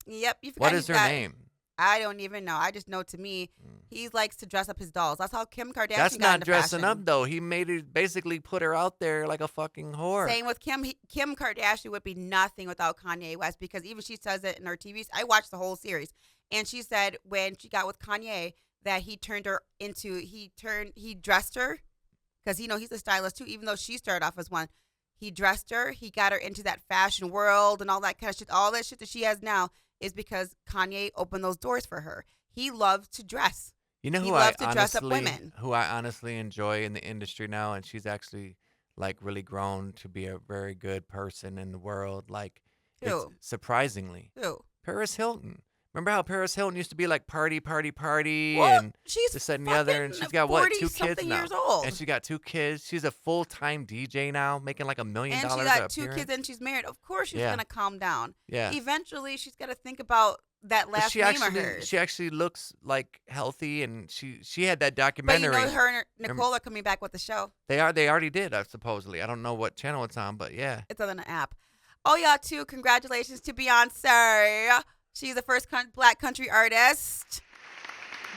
[SPEAKER 4] Yep. You forgot
[SPEAKER 3] What
[SPEAKER 4] he's
[SPEAKER 3] is her
[SPEAKER 4] got-
[SPEAKER 3] name?
[SPEAKER 4] I don't even know. I just know, to me, he likes to dress up his dolls. That's how Kim Kardashian
[SPEAKER 3] That's
[SPEAKER 4] got
[SPEAKER 3] not
[SPEAKER 4] into
[SPEAKER 3] dressing
[SPEAKER 4] fashion.
[SPEAKER 3] up though. He made her basically put her out there like a fucking whore.
[SPEAKER 4] Same with Kim. Kim Kardashian would be nothing without Kanye West, because even she says it in her TV. I watched the whole series, and she said when she got with Kanye that he dressed her, because he's a stylist too. Even though she started off as one, he dressed her. He got her into that fashion world and all that kind of shit. All that shit that she has now is because Kanye opened those doors for her. He loves to dress.
[SPEAKER 3] You know
[SPEAKER 4] He
[SPEAKER 3] who I
[SPEAKER 4] loves to dress up
[SPEAKER 3] honestly,
[SPEAKER 4] women.
[SPEAKER 3] who I honestly enjoy in the industry now, and she's actually like really grown to be a very good person in the world. Like, it's
[SPEAKER 4] Who?
[SPEAKER 3] surprisingly,
[SPEAKER 4] Who?
[SPEAKER 3] Paris Hilton. Remember how Paris Hilton used to be like party,
[SPEAKER 4] Well,
[SPEAKER 3] and
[SPEAKER 4] she's
[SPEAKER 3] this, that, and the other, and
[SPEAKER 4] fucking
[SPEAKER 3] she's got what, 2 kids
[SPEAKER 4] 40-something
[SPEAKER 3] now,
[SPEAKER 4] years old.
[SPEAKER 3] and she got 2 kids. She's a full-time DJ now, making like $1 million.
[SPEAKER 4] And she
[SPEAKER 3] a
[SPEAKER 4] got 2
[SPEAKER 3] appearance.
[SPEAKER 4] kids and she's married. Of course she's
[SPEAKER 3] Yeah.
[SPEAKER 4] going to calm down.
[SPEAKER 3] Yeah.
[SPEAKER 4] Eventually she's got to think about that
[SPEAKER 3] But
[SPEAKER 4] last
[SPEAKER 3] she
[SPEAKER 4] name
[SPEAKER 3] actually,
[SPEAKER 4] of hers.
[SPEAKER 3] she actually looks like healthy, and she had that
[SPEAKER 4] But
[SPEAKER 3] documentary.
[SPEAKER 4] her and Nicole are coming back with the show.
[SPEAKER 3] They already did, supposedly. I don't know what channel it's on, but yeah.
[SPEAKER 4] It's on an app. Oh, yeah, too. Congratulations to Beyonce. She's the first black country artist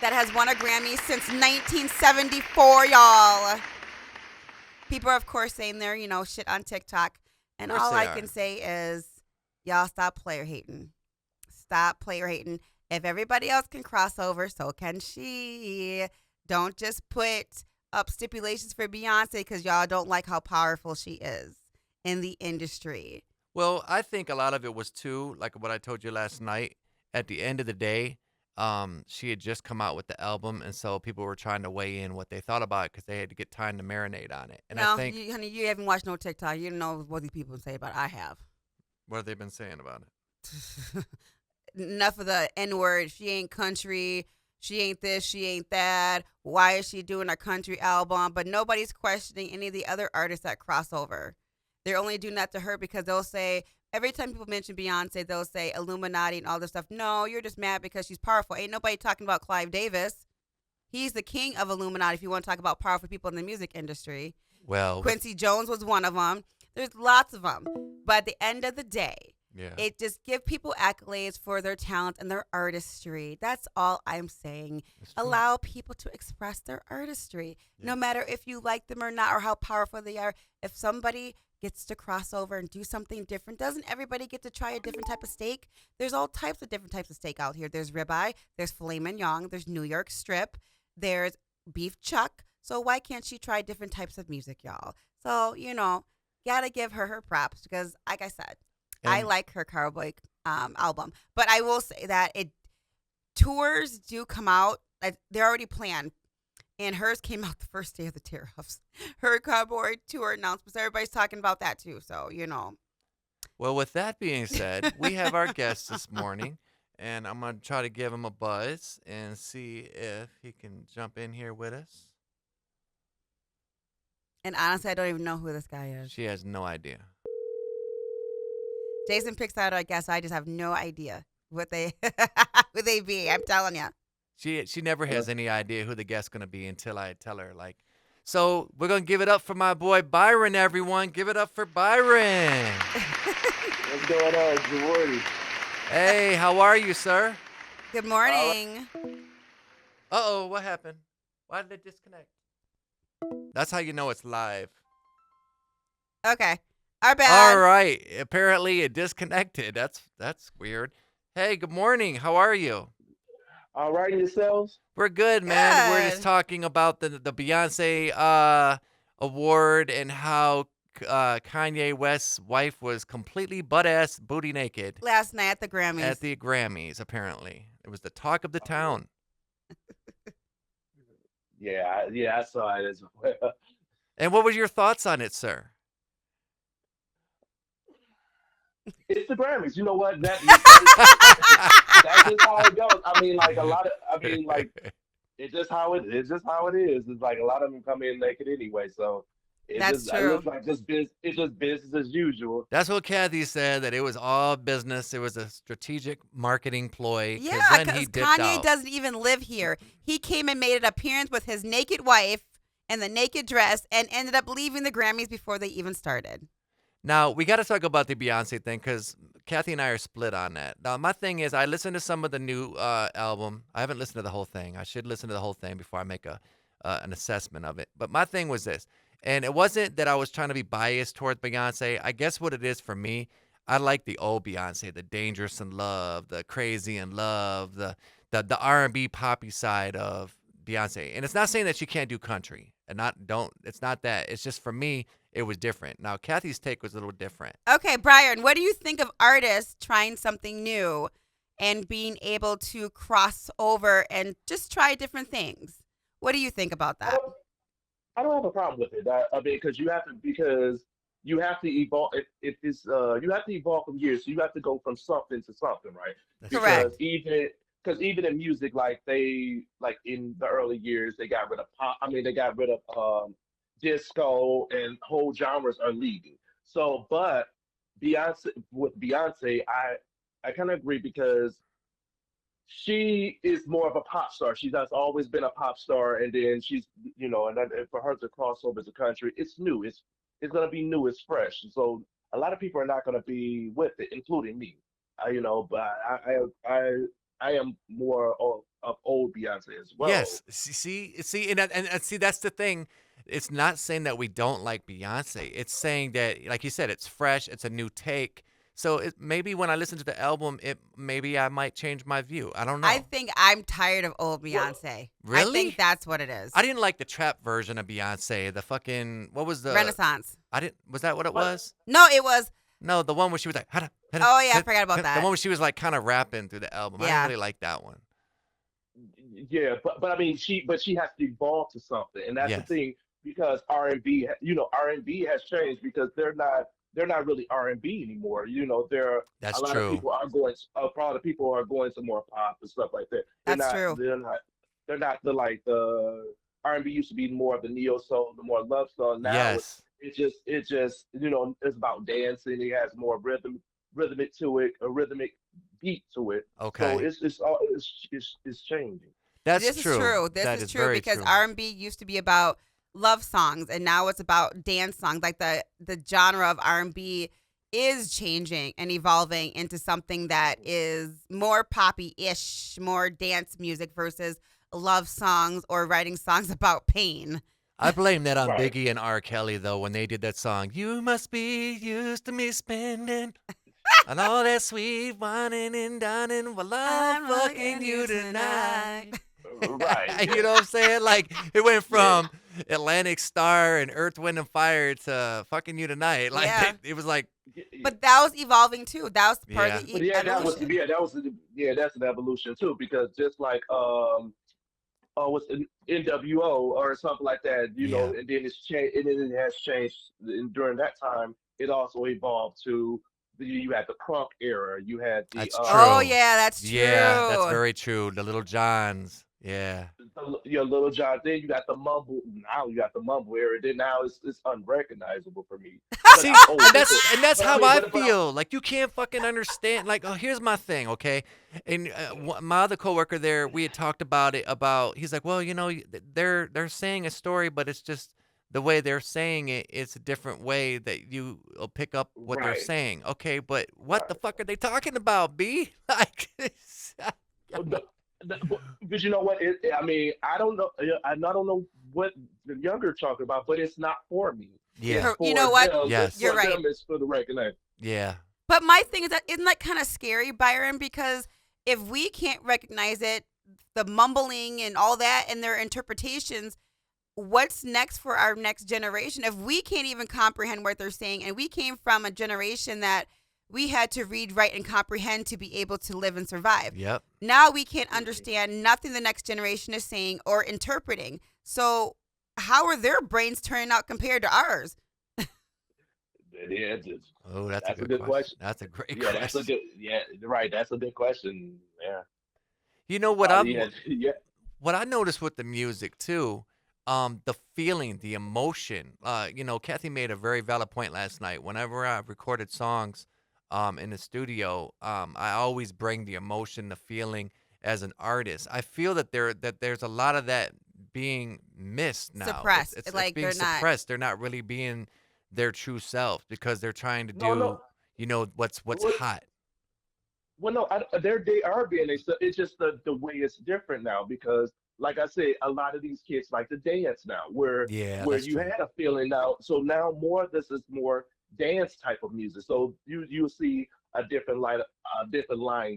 [SPEAKER 4] that has won a Grammy since 1974, y'all. People are, of course, saying their, shit on TikTok. And
[SPEAKER 3] Of course
[SPEAKER 4] all
[SPEAKER 3] they
[SPEAKER 4] I
[SPEAKER 3] are.
[SPEAKER 4] can say is, y'all stop player hating. Stop player hating. If everybody else can cross over, so can she. Don't just put up stipulations for Beyonce because y'all don't like how powerful she is in the industry.
[SPEAKER 3] Well, I think a lot of it was too, like what I told you last night. At the end of the day, she had just come out with the album, and so people were trying to weigh in what they thought about it because they had to get time to marinate on it. And
[SPEAKER 4] no,
[SPEAKER 3] I think,
[SPEAKER 4] honey, you haven't watched no TikTok. You don't know what these people say about it. I have.
[SPEAKER 3] what have they been saying about it?
[SPEAKER 4] Enough of the N-word. She ain't country. She ain't this. She ain't that. Why is she doing a country album? But nobody's questioning any of the other artists that cross over. They're only doing that to her because they'll say, every time people mention Beyonce, they'll say Illuminati and all this stuff. No, you're just mad because she's powerful. Ain't nobody talking about Clive Davis. He's the king of Illuminati if you want to talk about powerful people in the music industry.
[SPEAKER 3] Well,
[SPEAKER 4] Quincy Jones was one of them. There's lots of them. But at the end of the day,
[SPEAKER 3] yeah.
[SPEAKER 4] it just give people accolades for their talent and their artistry. That's all I'm saying.
[SPEAKER 3] That's true.
[SPEAKER 4] Allow people to express their artistry,
[SPEAKER 3] Yeah.
[SPEAKER 4] no matter if you like them or not or how powerful they are. If somebody gets to cross over and do something different, doesn't everybody get to try a different type of steak? There's all types of different types of steak out here. There's ribeye, there's filet mignon, there's New York strip, there's beef chuck. So why can't she try different types of music, y'all? So, gotta give her props because, like I said, I
[SPEAKER 3] And-
[SPEAKER 4] like her Cowboy album. But I will say that tours do come out. They're already planned. And hers came out the first day of the tariffs. Her Cowboy tour announcements, everybody's talking about that too. So,
[SPEAKER 3] Well, with that being said, we have our guest this morning, and I'm going to try to give him a buzz and see if he can jump in here with us.
[SPEAKER 4] And honestly, I don't even know who this guy is.
[SPEAKER 3] She has no idea.
[SPEAKER 4] Jason picks out our guest. I just have no idea what they who they be. I'm telling you.
[SPEAKER 3] She never has any idea who the guest's going to be until I tell her, like. So we're going to give it up for my boy Byron, everyone. Give it up for Byron.
[SPEAKER 5] What's going on? Good morning.
[SPEAKER 3] Hey, how are you, sir?
[SPEAKER 4] Good morning.
[SPEAKER 3] Uh-oh, what happened? Why did it disconnect? That's how you know it's live.
[SPEAKER 4] Okay. Our bad.
[SPEAKER 3] All right. Apparently it disconnected. That's weird. Hey, good morning. How are you?
[SPEAKER 5] All right, yourselves?
[SPEAKER 3] We're good, man. We're just
[SPEAKER 4] Good.
[SPEAKER 3] talking about the Beyonce award and how Kanye West's wife was completely butt-ass booty naked
[SPEAKER 4] Last night at the Grammys.
[SPEAKER 3] at the Grammys, apparently. It was the talk of the town.
[SPEAKER 5] Yeah, I saw it as well.
[SPEAKER 3] And what was your thoughts on it, sir?
[SPEAKER 5] It's the Grammys. You know what? That's just how it goes. I mean, like it's just how it is. It's like a lot of them come in naked anyway, so
[SPEAKER 4] That's
[SPEAKER 5] it
[SPEAKER 4] true.
[SPEAKER 5] looks like it's just business as usual.
[SPEAKER 3] That's what Kathy said, that it was all business. It was a strategic marketing ploy.
[SPEAKER 4] Yeah,
[SPEAKER 3] then he
[SPEAKER 4] because
[SPEAKER 3] dipped
[SPEAKER 4] Kanye
[SPEAKER 3] out.
[SPEAKER 4] doesn't even live here. He came and made an appearance with his naked wife and the naked dress and ended up leaving the Grammys before they even started.
[SPEAKER 3] Now, we got to talk about the Beyonce thing because Kathy and I are split on that. Now, my thing is, I listened to some of the new album. I haven't listened to the whole thing. I should listen to the whole thing before I make an assessment of it. But my thing was this, and it wasn't that I was trying to be biased towards Beyonce. I guess what it is for me, I like the old Beyonce, the Dangerous in Love, the Crazy in Love, the R&B poppy side of Beyonce. And it's not saying that she can't do country, and it's not that. It's just for me, it was different. Now, Kathy's take was a little different.
[SPEAKER 4] Okay, Byron, what do you think of artists trying something new and being able to cross over and just try different things? What do you think about that?
[SPEAKER 5] I don't have a problem with it. I mean, because you have to evolve. If it's you have to evolve from years, so you have to go from something to something, right?
[SPEAKER 3] That's
[SPEAKER 4] Correct.
[SPEAKER 5] Because even in music, like in the early years, they got rid of pop. I mean, they got rid of disco and whole genres are leaving. So, but Beyonce, I kind of agree because she is more of a pop star. She has always been a pop star, and then and for her to cross over as a country, it's new. It's gonna be new. It's fresh. So a lot of people are not gonna be with it, including me. But I am more of old Beyonce as well.
[SPEAKER 3] Yes. See, and see, that's the thing. It's not saying that we don't like Beyonce. It's saying that, like you said, it's fresh. It's a new take. So maybe when I listen to the album, maybe I might change my view. I don't know.
[SPEAKER 4] I think I'm tired of old Beyonce.
[SPEAKER 3] Really?
[SPEAKER 4] I think that's what it is.
[SPEAKER 3] I didn't like the trap version of Beyonce. The fucking what was the
[SPEAKER 4] Renaissance.
[SPEAKER 3] Was that what it was?
[SPEAKER 4] No, it was.
[SPEAKER 3] No, the one where she was like, "Hada, hada,
[SPEAKER 4] Oh, yeah, I
[SPEAKER 3] hada,
[SPEAKER 4] forgot about
[SPEAKER 3] hada."
[SPEAKER 4] that.
[SPEAKER 3] The one where she was like kind of rapping through the album. I
[SPEAKER 4] Yeah.
[SPEAKER 3] didn't really like that one.
[SPEAKER 5] Yeah, but I mean, she has to evolve to something, and that's
[SPEAKER 3] Yes.
[SPEAKER 5] the thing because R&B, R&B has changed because they're not really R&B anymore.
[SPEAKER 3] That's
[SPEAKER 5] a lot
[SPEAKER 3] true.
[SPEAKER 5] of people are going. A lot of people are going to more pop and stuff like that.
[SPEAKER 4] That's true.
[SPEAKER 5] They're not the R&B used to be more of the neo soul, the more love song. Now
[SPEAKER 3] Yes.
[SPEAKER 5] it's just it's about dancing. It has more rhythmic to it, a rhythmic beat to it.
[SPEAKER 3] Okay.
[SPEAKER 5] So it's changing.
[SPEAKER 3] That's
[SPEAKER 4] This
[SPEAKER 3] true.
[SPEAKER 4] is true. This
[SPEAKER 3] That
[SPEAKER 4] is true
[SPEAKER 3] very
[SPEAKER 4] because
[SPEAKER 3] true.
[SPEAKER 4] R&B used to be about love songs, and now it's about dance songs. Like the genre of R&B is changing and evolving into something that is more poppy-ish, more dance music versus love songs or writing songs about pain.
[SPEAKER 3] I blame that on
[SPEAKER 5] Right.
[SPEAKER 3] Biggie and R. Kelly though when they did that song. You must be used to me spending on all that sweet whining and dining while I'm fucking you tonight.
[SPEAKER 5] Right.
[SPEAKER 3] You know what I'm saying? Like it went from Atlantic Star and Earth, Wind and Fire to fucking you tonight. Like
[SPEAKER 4] Yeah.
[SPEAKER 3] it was like,
[SPEAKER 4] But that was evolving too. That was part
[SPEAKER 3] Yeah.
[SPEAKER 4] of the
[SPEAKER 5] But yeah,
[SPEAKER 4] evolution.
[SPEAKER 5] that's an evolution too, because just like what's the NWO or something like that,
[SPEAKER 3] Yeah.
[SPEAKER 5] and then it's changed, and then it has changed. And during that time, it also evolved to you had the crunk era, you had the
[SPEAKER 3] That's
[SPEAKER 4] Oh
[SPEAKER 3] true.
[SPEAKER 4] yeah, that's true.
[SPEAKER 3] Yeah, that's very true. The Little Johns. Yeah.
[SPEAKER 5] your Little John. Then you got the mumble. Now you got the mumble era. Then now it's unrecognizable for me. But
[SPEAKER 3] See,
[SPEAKER 5] oh,
[SPEAKER 3] and that's
[SPEAKER 5] but
[SPEAKER 3] how
[SPEAKER 5] mean,
[SPEAKER 3] I
[SPEAKER 5] but
[SPEAKER 3] feel. Like you can't fucking understand. Like, oh, here's my thing, okay? And my other coworker there, we had talked about it. About he's like, well, they're saying a story, but it's just the way they're saying it. It's a different way that you will pick up what they're
[SPEAKER 5] right.
[SPEAKER 3] saying. Okay, but what the fuck are they talking about, B? Like,
[SPEAKER 5] But you know what? I mean, I don't know. I don't know what the younger are talking about, but it's not for me. It's
[SPEAKER 3] yeah,
[SPEAKER 5] for
[SPEAKER 4] You know what?
[SPEAKER 5] them.
[SPEAKER 3] Yes.
[SPEAKER 4] You're
[SPEAKER 5] For
[SPEAKER 4] right.
[SPEAKER 5] them, it's for the recognition.
[SPEAKER 3] yeah,
[SPEAKER 4] But my thing is that isn't that kind of scary, Byron? Because if we can't recognize it, the mumbling and all that and their interpretations, what's next for our next generation? If we can't even comprehend what they're saying, and we came from a generation that we had to read, write, and comprehend to be able to live and survive.
[SPEAKER 3] yep.
[SPEAKER 4] Now we can't understand nothing the next generation is saying or interpreting. So how are their brains turning out compared to ours?
[SPEAKER 5] Yeah,
[SPEAKER 3] Oh, that's
[SPEAKER 5] that's
[SPEAKER 3] a
[SPEAKER 5] a
[SPEAKER 3] good
[SPEAKER 5] good
[SPEAKER 3] question.
[SPEAKER 5] question.
[SPEAKER 3] That's a great
[SPEAKER 5] Yeah, that's a
[SPEAKER 3] question.
[SPEAKER 5] good. Yeah, right. That's a good question. Yeah.
[SPEAKER 3] You know what
[SPEAKER 5] Yeah. Yeah.
[SPEAKER 3] what I noticed with the music too, the feeling, the emotion. Kathy made a very valid point last night. Whenever I recorded songs, in the studio, I always bring the emotion, the feeling as an artist. I feel that there's a lot of that being missed now.
[SPEAKER 4] Suppressed.
[SPEAKER 3] It's
[SPEAKER 4] Like
[SPEAKER 3] being
[SPEAKER 4] they're not.
[SPEAKER 3] suppressed. They're not really being their true self because they're trying to
[SPEAKER 5] No,
[SPEAKER 3] do,
[SPEAKER 5] no.
[SPEAKER 3] what's
[SPEAKER 5] What?
[SPEAKER 3] hot.
[SPEAKER 5] Well, no, they are being accepted. It's just the way it's different now because, like I said, a lot of these kids like to dance now, where
[SPEAKER 3] Yeah,
[SPEAKER 5] where
[SPEAKER 3] that's
[SPEAKER 5] you
[SPEAKER 3] true.
[SPEAKER 5] had a feeling now. So now more of this is more dance type of music. So you'll see a different line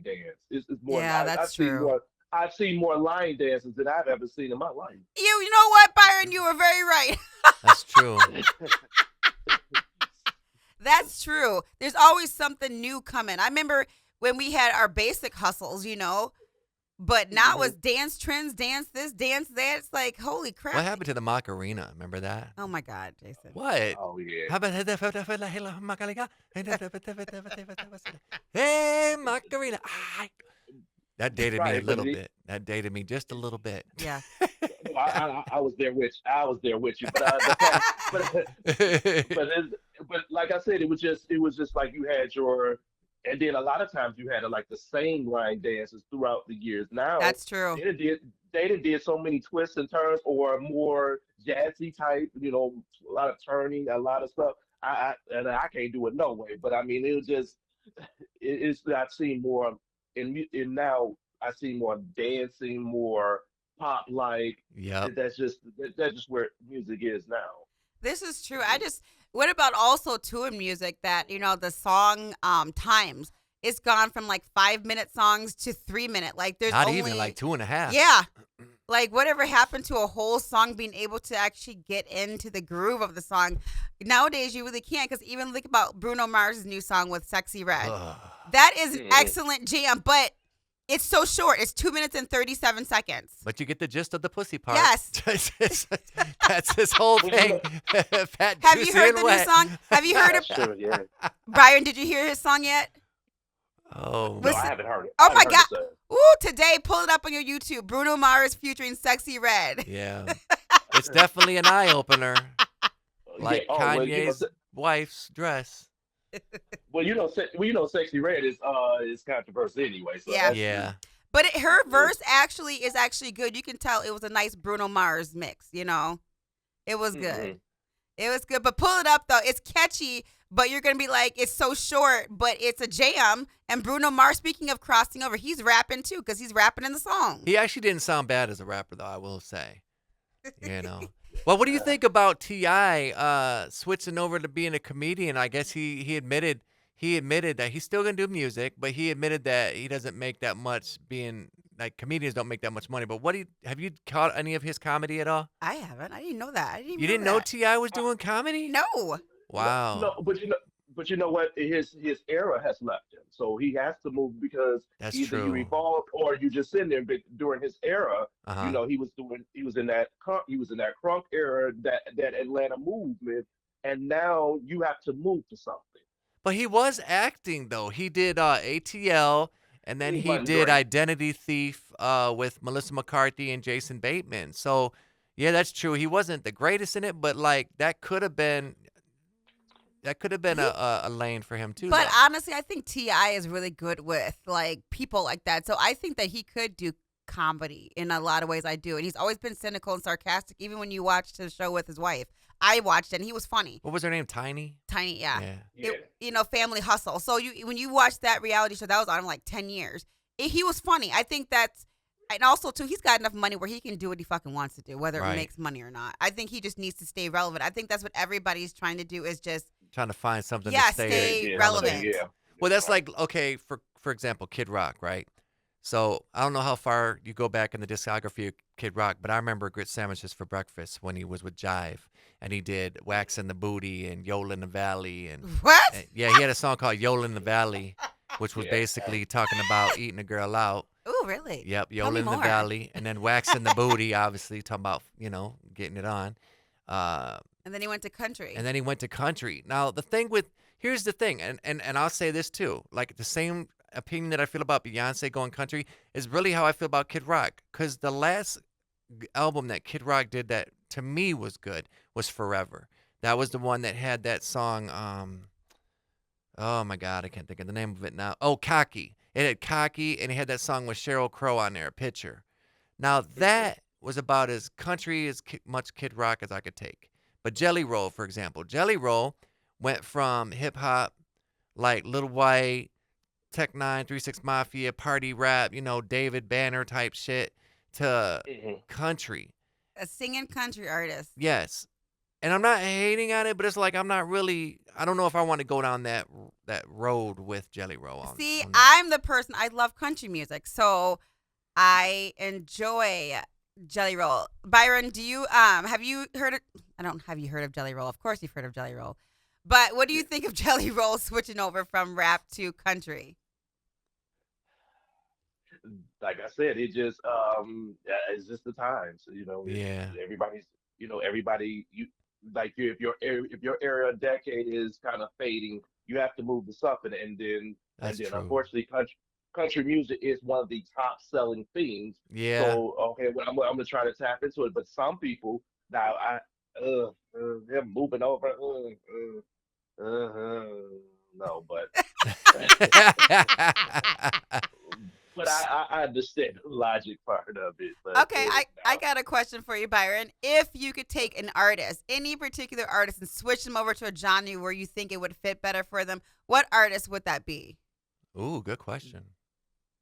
[SPEAKER 5] dance. It's more.
[SPEAKER 4] Yeah, that's true.
[SPEAKER 5] I've seen more line dances than I've ever seen in my life.
[SPEAKER 4] You know what, Byron? You were very right.
[SPEAKER 3] That's true.
[SPEAKER 4] That's true. There's always something new coming. I remember when we had our basic hustles, but now it's dance trends, dance this, dance that. It's like, holy crap.
[SPEAKER 3] What happened to the Macarena? Remember that?
[SPEAKER 4] Oh my God, Jason.
[SPEAKER 3] What?
[SPEAKER 5] Oh yeah.
[SPEAKER 3] How about Hey, Macarena. Ay. That dated me a
[SPEAKER 5] Right, but
[SPEAKER 3] little bit. That dated me just a little bit.
[SPEAKER 4] Yeah.
[SPEAKER 5] I was there with you, but like I said, it was just like you had and then a lot of times you had like the same line dances throughout the years. Now
[SPEAKER 4] That's true.
[SPEAKER 5] they did so many twists and turns or more jazzy type, a lot of turning, a lot of stuff. I can't do it no way, but I mean it was just it's I've seen more and now I see more dancing, more pop like.
[SPEAKER 3] Yep.
[SPEAKER 5] That's just where music is now.
[SPEAKER 4] This is true. What about also too in music that, the song times, it's gone from like 5-minute songs to 3-minute. Like there's
[SPEAKER 3] Not
[SPEAKER 4] only,
[SPEAKER 3] even like 2.5.
[SPEAKER 4] yeah. Like whatever happened to a whole song being able to actually get into the groove of the song? Nowadays you really can't, because even think about Bruno Mars' new song with Sexy Red.
[SPEAKER 3] Ugh.
[SPEAKER 4] That is an
[SPEAKER 5] Mm.
[SPEAKER 4] excellent jam, but it's so short. It's 2 minutes and 37 seconds.
[SPEAKER 3] But you get the gist of the pussy part.
[SPEAKER 4] Yes.
[SPEAKER 3] That's his whole
[SPEAKER 5] Well,
[SPEAKER 3] thing. Fat,
[SPEAKER 4] Have you
[SPEAKER 3] juicy,
[SPEAKER 4] heard
[SPEAKER 3] and
[SPEAKER 4] the new
[SPEAKER 3] wet.
[SPEAKER 4] song? Have you heard
[SPEAKER 5] That's
[SPEAKER 4] it?
[SPEAKER 5] true. Yeah.
[SPEAKER 4] Byron, did you hear his song yet?
[SPEAKER 3] Oh,
[SPEAKER 5] No,
[SPEAKER 4] Listen-
[SPEAKER 5] I haven't heard it.
[SPEAKER 4] Oh
[SPEAKER 5] I haven't
[SPEAKER 4] my
[SPEAKER 5] heard
[SPEAKER 4] God.
[SPEAKER 5] it,
[SPEAKER 4] Ooh, today, pull it up on your YouTube. Bruno Mars featuring Sexy Red.
[SPEAKER 3] yeah. It's definitely an eye opener, like
[SPEAKER 5] yeah. Oh, well,
[SPEAKER 3] Kanye's wife's dress.
[SPEAKER 5] Sexy Red is controversial anyway. So
[SPEAKER 4] Yeah.
[SPEAKER 5] that's-
[SPEAKER 3] Yeah.
[SPEAKER 4] But her verse actually is actually good. You can tell it was a nice Bruno Mars mix, It was
[SPEAKER 5] Hmm.
[SPEAKER 4] good. It was good, but pull it up though. It's catchy, but you're gonna be like, it's so short, but it's a jam. And Bruno Mars, speaking of crossing over, he's rapping too, because he's rapping in the song.
[SPEAKER 3] He actually didn't sound bad as a rapper, though. I will say. You know. Well, what do you think about Ti switching over to being a comedian? I guess he admitted that he's still gonna do music, but he admitted that he doesn't make that much. Being like comedians don't make that much money. But have you caught any of his comedy at all?
[SPEAKER 4] I haven't. I didn't know that. I didn't even
[SPEAKER 3] You didn't
[SPEAKER 4] know
[SPEAKER 3] know
[SPEAKER 4] that.
[SPEAKER 3] Ti was doing comedy?
[SPEAKER 4] No.
[SPEAKER 3] Wow,
[SPEAKER 5] No, but you know what? His era has left him, so he has to move because
[SPEAKER 3] that's
[SPEAKER 5] either you
[SPEAKER 3] true.
[SPEAKER 5] evolve or you just sit there. But during his era,
[SPEAKER 3] Uh huh.
[SPEAKER 5] he was in that crunk era, that Atlanta movement, and now you have to move to something.
[SPEAKER 3] But he was acting though. He did ATL, and then
[SPEAKER 5] He
[SPEAKER 3] he
[SPEAKER 5] wasn't
[SPEAKER 3] did
[SPEAKER 5] great.
[SPEAKER 3] Identity Thief with Melissa McCarthy and Jason Bateman. So yeah, that's true. He wasn't the greatest in it, but like that could have been
[SPEAKER 4] He,
[SPEAKER 3] a lane for him too,
[SPEAKER 4] but
[SPEAKER 3] though.
[SPEAKER 4] honestly, I think Ti is really good with like people like that. So I think that he could do comedy in a lot of ways. I do, and he's always been cynical and sarcastic. Even when you watched his show with his wife, I watched it, and he was funny.
[SPEAKER 3] What was her name? Tiny.
[SPEAKER 4] Tiny, yeah.
[SPEAKER 3] Yeah.
[SPEAKER 5] Yeah.
[SPEAKER 4] Family Hustle. So when you watch that reality show, that was on like 10 years. He was funny. I think that's, and also too, he's got enough money where he can do what he fucking wants to do, whether it
[SPEAKER 3] Right.
[SPEAKER 4] makes money or not. I think he just needs to stay relevant. I think that's what everybody's trying to do is just,
[SPEAKER 3] Trying to find something
[SPEAKER 4] yeah,
[SPEAKER 3] to stay.
[SPEAKER 4] stay
[SPEAKER 5] Yeah,
[SPEAKER 4] relevant.
[SPEAKER 5] yeah.
[SPEAKER 3] Well, that's like okay for example, Kid Rock, right? So I don't know how far you go back in the discography of Kid Rock, but I remember Grit Sandwiches for Breakfast when he was with Jive, and he did Wax in the Booty and Yola in the Valley, and
[SPEAKER 4] What?
[SPEAKER 3] yeah, he had a song called Yola in the Valley, which was
[SPEAKER 5] Yeah.
[SPEAKER 3] basically talking about eating a girl out.
[SPEAKER 4] Oh, really?
[SPEAKER 3] Yep,
[SPEAKER 4] Tell
[SPEAKER 3] Yola
[SPEAKER 4] me
[SPEAKER 3] in the
[SPEAKER 4] more.
[SPEAKER 3] Valley, and then Wax in the Booty, obviously talking about getting it on.
[SPEAKER 4] And then he went to country.
[SPEAKER 3] And then he went to country. Now here's the thing, and I'll say this too, like the same opinion that I feel about Beyonce going country is really how I feel about Kid Rock, because the last album that Kid Rock did that to me was good was Forever. That was the one that had that song. Oh my God, I can't think of the name of it now. Oh, Cocky. It had Cocky, and it had that song with Sheryl Crow on there, Picture. Now that was about as country as much Kid Rock as I could take. But Jelly Roll, for example, Jelly Roll went from hip hop, like Lil White, Tech Nine, 3 6 Mafia, party rap, David Banner type shit, to
[SPEAKER 5] Mhm.
[SPEAKER 3] country.
[SPEAKER 4] A singing country artist.
[SPEAKER 3] Yes, and I'm not hating on it, but it's like I don't know if I want to go down that road with Jelly Roll on.
[SPEAKER 4] See,
[SPEAKER 3] on that.
[SPEAKER 4] I'm the person, I love country music. So I enjoy Jelly Roll. Byron, do you have you heard of, I don't have you heard of Jelly Roll? Of course you've heard of Jelly Roll. But what do you think of Jelly Roll switching over from rap to country?
[SPEAKER 5] Like I said, yeah, it's just the times.
[SPEAKER 3] Yeah,
[SPEAKER 5] Everybody's everybody if your era decade is kind of fading, you have to move to something,
[SPEAKER 3] that's true.
[SPEAKER 5] unfortunately, country music is one of the top selling things.
[SPEAKER 3] Yeah.
[SPEAKER 5] So okay, well, I'm gonna try to tap into it, but some people now they're moving over. No, but but I understand the logic part of it. But
[SPEAKER 4] Okay, I
[SPEAKER 5] no.
[SPEAKER 4] got a question for you, Byron. If you could take an artist, any particular artist, and switch them over to a genre where you think it would fit better for them, what artist would that be?
[SPEAKER 3] Ooh, good question.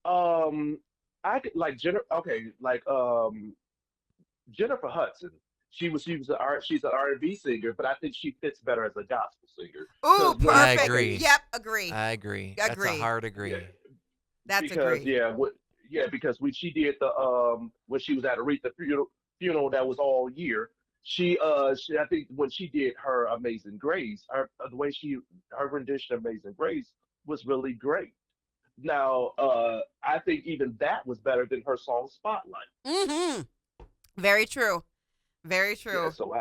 [SPEAKER 5] Um, I could like Jennifer. Okay, like Jennifer Hudson. She's an R&B singer, but I think she fits better as a gospel singer.
[SPEAKER 4] Ooh,
[SPEAKER 5] Because
[SPEAKER 3] I
[SPEAKER 4] perfect.
[SPEAKER 3] agree.
[SPEAKER 4] Yep, agree.
[SPEAKER 3] I agree. That's a
[SPEAKER 4] Agree.
[SPEAKER 3] hard agree.
[SPEAKER 5] yeah,
[SPEAKER 4] That's
[SPEAKER 5] because
[SPEAKER 4] agree.
[SPEAKER 5] because when she did the when she was at Aretha funeral that was all year. I think when she did her Amazing Grace, the way her rendition of Amazing Grace was really great. Now, I think even that was better than her song Spotlight.
[SPEAKER 4] Mm-hmm. Very true. Very
[SPEAKER 5] Yeah,
[SPEAKER 4] true.
[SPEAKER 5] so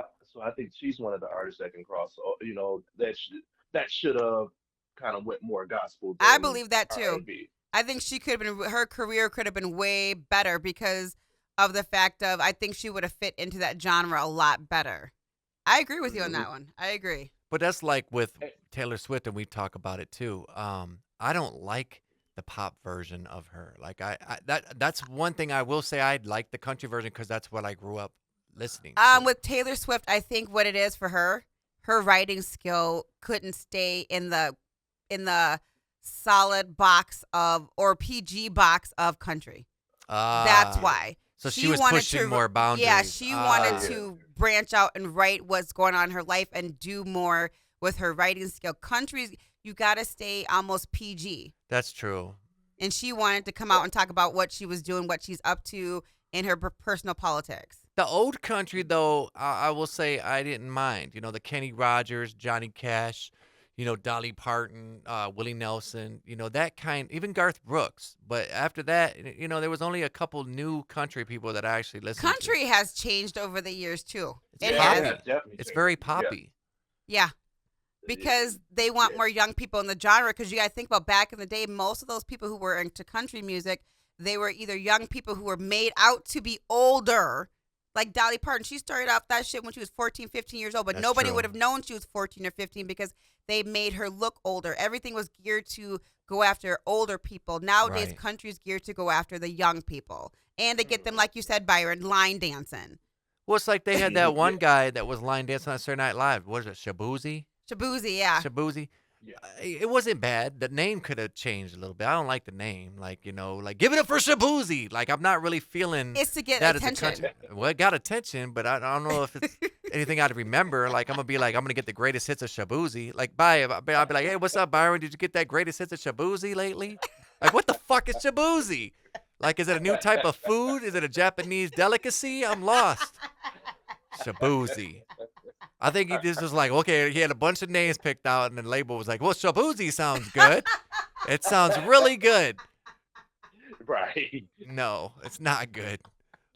[SPEAKER 5] I think she's one of the artists that can cross. That should have kind of went more gospel
[SPEAKER 4] I
[SPEAKER 5] than
[SPEAKER 4] believe that too.
[SPEAKER 5] R&B.
[SPEAKER 4] I think she could have been, her career could have been way better because of the fact of, I think she would have fit into that genre a lot better. I agree with you on
[SPEAKER 5] Hmm.
[SPEAKER 4] that one. I agree.
[SPEAKER 3] But that's like with Taylor Swift, and we talk about it too. I don't like the pop version of her. Like that's one thing I will say. I like the country version because that's what I grew up listening to.
[SPEAKER 4] With Taylor Swift, I think what it is for her writing skill couldn't stay in the solid box of or PG box of country. That's why.
[SPEAKER 3] So she was
[SPEAKER 4] wanted
[SPEAKER 3] pushing
[SPEAKER 4] to,
[SPEAKER 3] more boundaries.
[SPEAKER 4] Yeah, she wanted
[SPEAKER 5] Yeah.
[SPEAKER 4] to branch out and write what's going on in her life and do more with her writing skill. Countries, you got to stay almost PG.
[SPEAKER 3] That's true.
[SPEAKER 4] And she wanted to come out and talk about what she was doing, what she's up to in her personal politics.
[SPEAKER 3] The old country, though, I will say I didn't mind. You know, the Kenny Rogers, Johnny Cash, you know, Dolly Parton, Willie Nelson, you know, that kind, even Garth Brooks. But after that, you know, there was only a couple new country people that I actually listened
[SPEAKER 4] Country has changed over the years, too.
[SPEAKER 3] It's
[SPEAKER 4] It
[SPEAKER 3] poppy.
[SPEAKER 4] has.
[SPEAKER 5] Definitely.
[SPEAKER 3] It's very poppy.
[SPEAKER 4] Yeah. Because they want more young people in the genre. Because you got to think about back in the day, most of those people who were into country music, they were either young people who were made out to be older. Like Dolly Parton, she started off that shit when she was 14, 15 years old. But
[SPEAKER 3] That's
[SPEAKER 4] nobody
[SPEAKER 3] true.
[SPEAKER 4] would have known she was 14 or 15 because they made her look older. Everything was geared to go after older people. Nowadays,
[SPEAKER 3] Right.
[SPEAKER 4] country's geared to go after the young people. And to get them, like you said, Byron, line dancing.
[SPEAKER 3] Well, it's like they had that one guy that was line dancing on Saturday Night Live. What is it, Shabuzi?
[SPEAKER 4] Shabuzi, yeah.
[SPEAKER 3] Shabuzi.
[SPEAKER 5] Yeah.
[SPEAKER 3] It wasn't bad. The name could have changed a little bit. I don't like the name. Like, you know, like give it up for Shabuzi. Like I'm not really feeling
[SPEAKER 4] It's to get
[SPEAKER 3] that as a
[SPEAKER 4] attention.
[SPEAKER 3] country. Well, it got attention, but I don't know if it's anything I'd remember. Like I'm gonna get the greatest hits of Shabuzi. Like I'll be like, hey, what's up, Byron? Did you get that greatest hits of Shabuzi lately? Like what the fuck is Shabuzi? Like is it a new type of food? Is it a Japanese delicacy? I'm lost. Shabuzi. I think he just was like, okay, he had a bunch of names picked out, and the label was like, well, Shabuzi sounds good. It sounds really good.
[SPEAKER 5] Right.
[SPEAKER 3] No, it's not good.